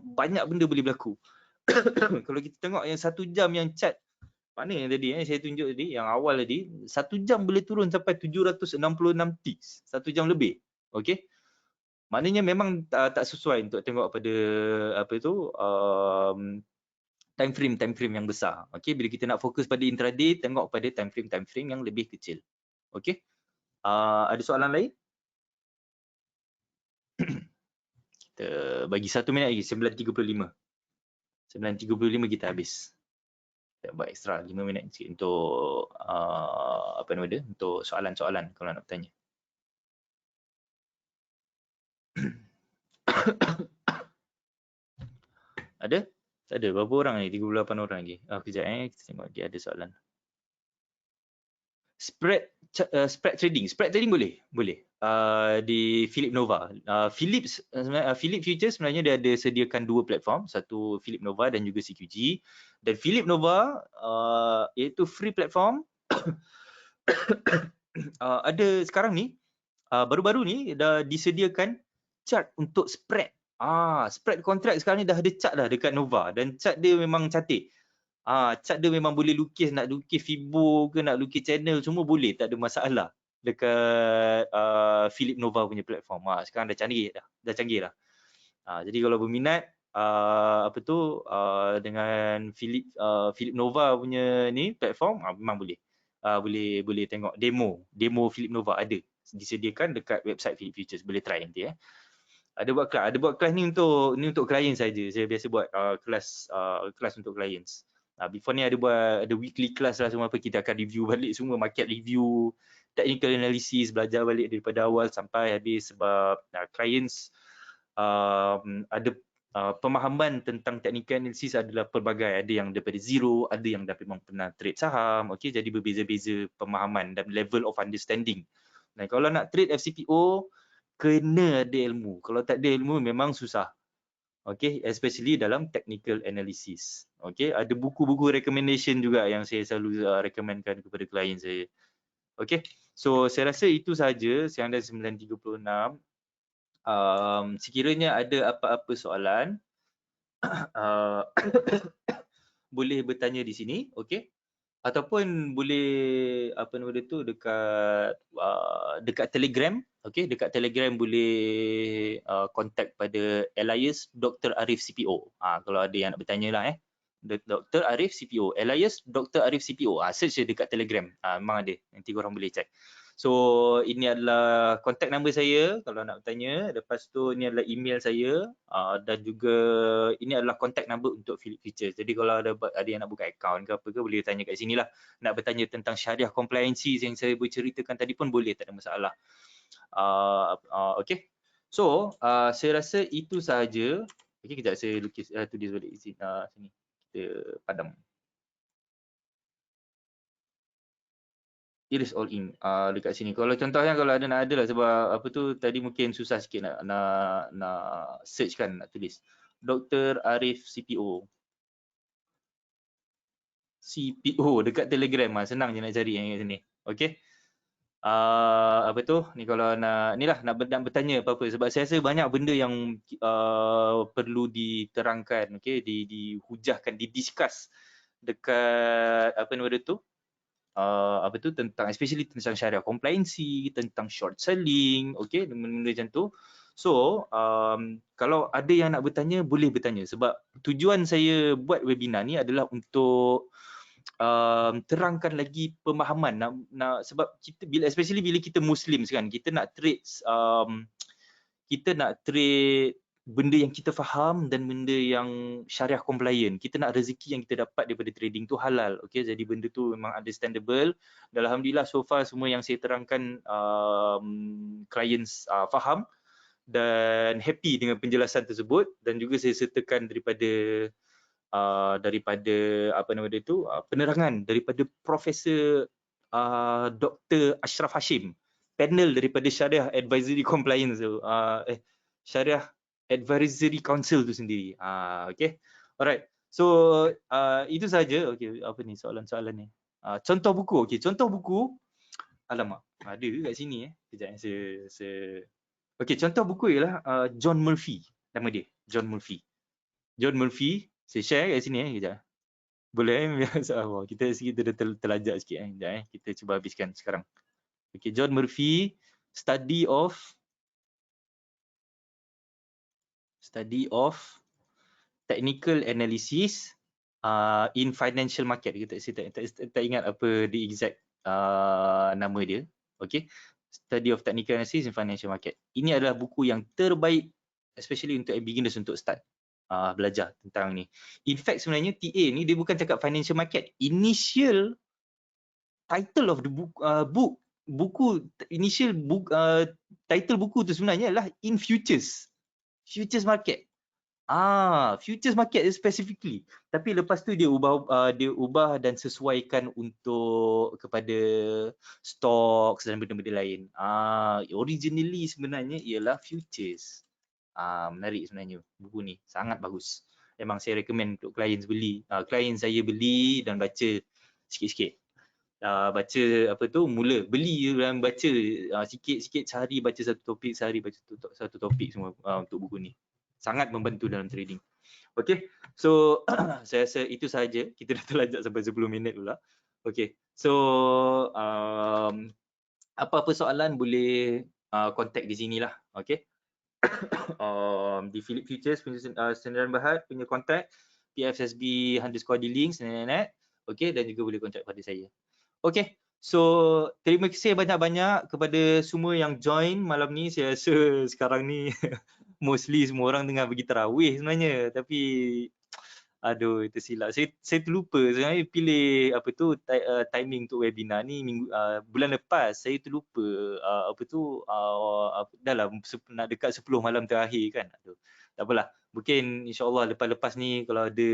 A: banyak benda boleh berlaku. Kalau kita tengok yang 1 jam yang chart mana yang tadi saya tunjuk tadi, yang awal tadi, 1 jam boleh turun sampai 766 ticks, 1 jam lebih. Okey. Maknanya memang tak sesuai untuk tengok pada apa itu time frame yang besar. Okey, bila kita nak fokus pada intraday, tengok pada time frame yang lebih kecil. Okey. Ada soalan lain? Kita bagi 1 minit lagi, 9.35. 9.35 kita habis. Kita buat extra 5 minit sikit untuk apa nama dia, untuk soalan-soalan kalau nak bertanya. Ada? Tak ada. Berapa orang ni? 38 orang lagi. Kejap kita tengok dia ada soalan. Spread trading boleh di Philip Nova. Philip Futures sebenarnya dia ada sediakan dua platform, satu Philip Nova dan juga CQG. Dan Philip Nova iaitu free platform. Ada sekarang ni baru-baru ni dah disediakan chart untuk spread. Spread contract sekarang ni dah ada chart dah dekat Nova, dan chart dia memang cantik. Chart dia memang boleh lukis, nak lukis Fibo ke nak lukis channel semua boleh, tak ada masalah dekat Philip Nova punya platform. Sekarang dah canggih dah. Jadi kalau berminat dengan Philip Nova punya ni platform, memang boleh. Boleh tengok demo Philip Nova ada disediakan dekat website Philip Futures, boleh try nanti Ada buat kelas ni untuk klien saja. Saya biasa buat kelas untuk clients. Before ni ada weekly class lah semua, kita akan review balik semua market review, technical analysis, belajar balik daripada awal sampai habis, sebab clients ada pemahaman tentang technical analysis adalah pelbagai. Ada yang daripada zero, ada yang dah memang pernah trade saham. Okey, jadi berbeza-beza pemahaman dan level of understanding. Dan kalau nak trade FCPO, kena ada ilmu. Kalau tak ada ilmu memang susah. Okay, especially dalam technical analysis. Okay, ada buku-buku recommendation juga yang saya selalu recommendkan kepada klien saya. Okay, so saya rasa itu sahaja. Sekarang dah 9.36. Sekiranya ada apa-apa soalan, boleh bertanya di sini. Okay, ataupun boleh dekat Telegram. Okey, dekat Telegram boleh contact pada Elias Dr. Arif CPO. Kalau ada yang nak bertanya lah Dr. Arif CPO, Elias Dr. Arif CPO. Search je dekat Telegram. Memang ada. Nanti korang boleh check. So ini adalah contact number saya kalau nak bertanya. Lepas tu ini adalah email saya, dan juga ini adalah contact number untuk Philip Futures. Jadi kalau ada yang nak buka account ke apa ke, boleh tanya kat sini lah. Nak bertanya tentang syariah compliance yang saya berceritakan tadi pun boleh, tak ada masalah. Okay. So saya rasa itu sahaja. Okay, kejap saya tulis balik sini. Kita padam. It is all in dekat sini. Kalau contohnya kalau ada nak ada lah, sebab tadi mungkin susah sikit nak search kan, nak tulis Dr. Arif CPO. CPO dekat Telegram, senang je nak cari yang kat sini. Okey. Ni kalau nak bertanya apa-apa, sebab saya rasa banyak benda yang perlu diterangkan, okey, dihujahkan, didiscuss dekat tentang especially tentang syariah compliance, tentang short selling, okey, benda-benda macam tu. So kalau ada yang nak bertanya, boleh bertanya, sebab tujuan saya buat webinar ni adalah untuk terangkan lagi pemahaman, sebab kita especially bila kita Muslim kan, kita nak trade benda yang kita faham dan benda yang syariah compliant. Kita nak rezeki yang kita dapat daripada trading tu halal. Okay, jadi benda tu memang understandable. Dan alhamdulillah so far semua yang saya terangkan clients faham dan happy dengan penjelasan tersebut. Dan juga saya sertakan daripada penerangan daripada Profesor Dr. Ashraf Hashim, panel daripada Syariah Advisory Compliance Syariah Advisory Council tu sendiri. Okay, alright. So itu saja. Okay, apa ni soalan-soalan ni? Contoh buku. Okay, contoh buku. Alamak, ada ke kat sini Kejap saya. Okay, contoh buku ialah John Murphy. Nama dia John Murphy. John Murphy. Saya share kat sini kejap. Boleh kita dah terlajak sikit kejap kita cuba habiskan sekarang. Okay, John Murphy, study of technical analysis in financial market. Saya tak ingat apa the exact nama dia. Okay, study of technical analysis in financial market. Ini adalah buku yang terbaik especially untuk beginners untuk start belajar tentang ni. In fact sebenarnya TA ni dia bukan cakap financial market. Initial title of the book, title buku tu sebenarnya adalah in futures market. Futures market specifically. Tapi lepas tu dia ubah dan sesuaikan untuk kepada stocks dan benda-benda lain. Originally sebenarnya ialah futures. Menarik sebenarnya buku ni, sangat bagus. Memang saya recommend untuk klien beli. Klien saya beli dan baca sikit-sikit. Baca mula beli dan baca sikit-sikit, sehari baca satu topik, sehari baca satu topik semua untuk buku ni. Sangat membantu dalam trading. Okay, so saya rasa itu sahaja. Kita dah terlajak sampai 10 minit pula. Okay, so apa-apa soalan boleh contact di sini lah. Okay, di Philip Futures Sendirian Berhad punya contact, pfsb_dealing Sendirian. Okay, dan juga boleh contact pada saya. Okay, so terima kasih banyak-banyak kepada semua yang join malam ni. Saya rasa sekarang ni mostly semua orang tengah pergi tarawih sebenarnya, tapi aduh tersilap. Saya terlupa sebenarnya pilih timing untuk webinar ni bulan lepas. Saya terlupa dalam nak dekat 10 malam terakhir kan. Aduh, tak apalah. Mungkin insya-Allah lepas-lepas ni kalau ada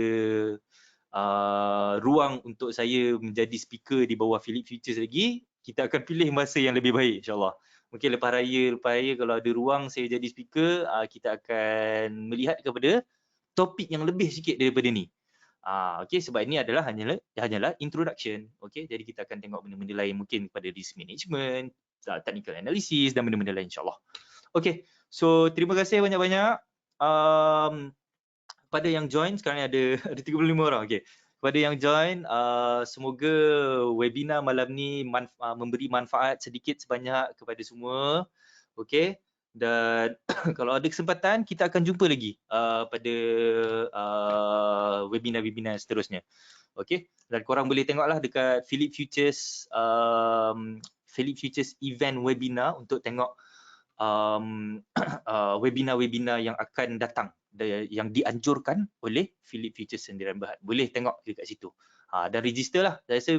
A: ruang untuk saya menjadi speaker di bawah Philip Futures lagi, kita akan pilih masa yang lebih baik insya-Allah. Mungkin lepas raya kalau ada ruang saya jadi speaker, kita akan melihat kepada topik yang lebih sikit daripada ni. Okey, sebab ini adalah hanyalah introduction. Okey, jadi kita akan tengok benda-benda lain mungkin kepada risk management, technical analysis dan benda-benda lain insya-Allah. Okey, so terima kasih banyak-banyak. Pada yang join sekarang ni ada 35 orang. Okey. Kepada yang join, semoga webinar malam ni memberi manfaat sedikit sebanyak kepada semua. Okey. Dan kalau ada kesempatan kita akan jumpa lagi pada webinar-webinar seterusnya. Okey. Dan korang boleh tengoklah dekat Philip Futures event webinar untuk tengok webinar-webinar yang akan datang yang dianjurkan oleh Philip Futures Sendirian Berhad. Boleh tengok dekat situ. Dan register lah. Saya rasa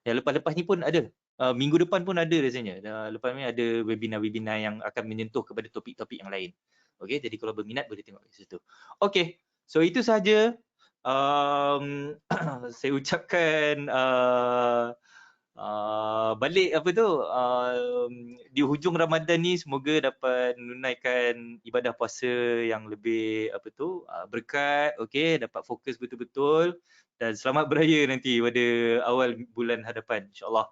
A: yang lepas-lepas ni pun ada. Minggu depan pun ada rasanya. Lepas ni ada webinar-webinar yang akan menyentuh kepada topik-topik yang lain. Okey, jadi kalau berminat boleh tengok di situ. Okey, so itu sahaja. Saya ucapkan balik di hujung Ramadan ni semoga dapat menunaikan ibadah puasa yang lebih berkat, okey, dapat fokus betul-betul dan selamat beraya nanti pada awal bulan hadapan insya-Allah.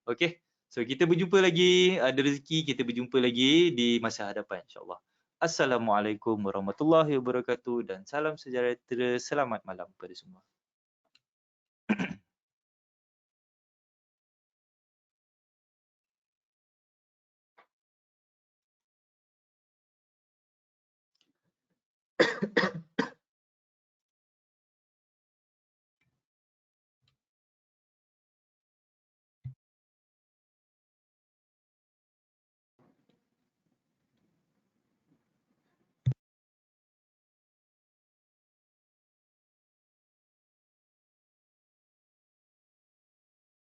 A: Okey. So kita berjumpa lagi, ada rezeki kita berjumpa lagi di masa hadapan insya-Allah. Assalamualaikum warahmatullahi wabarakatuh dan salam sejahtera, selamat malam kepada semua.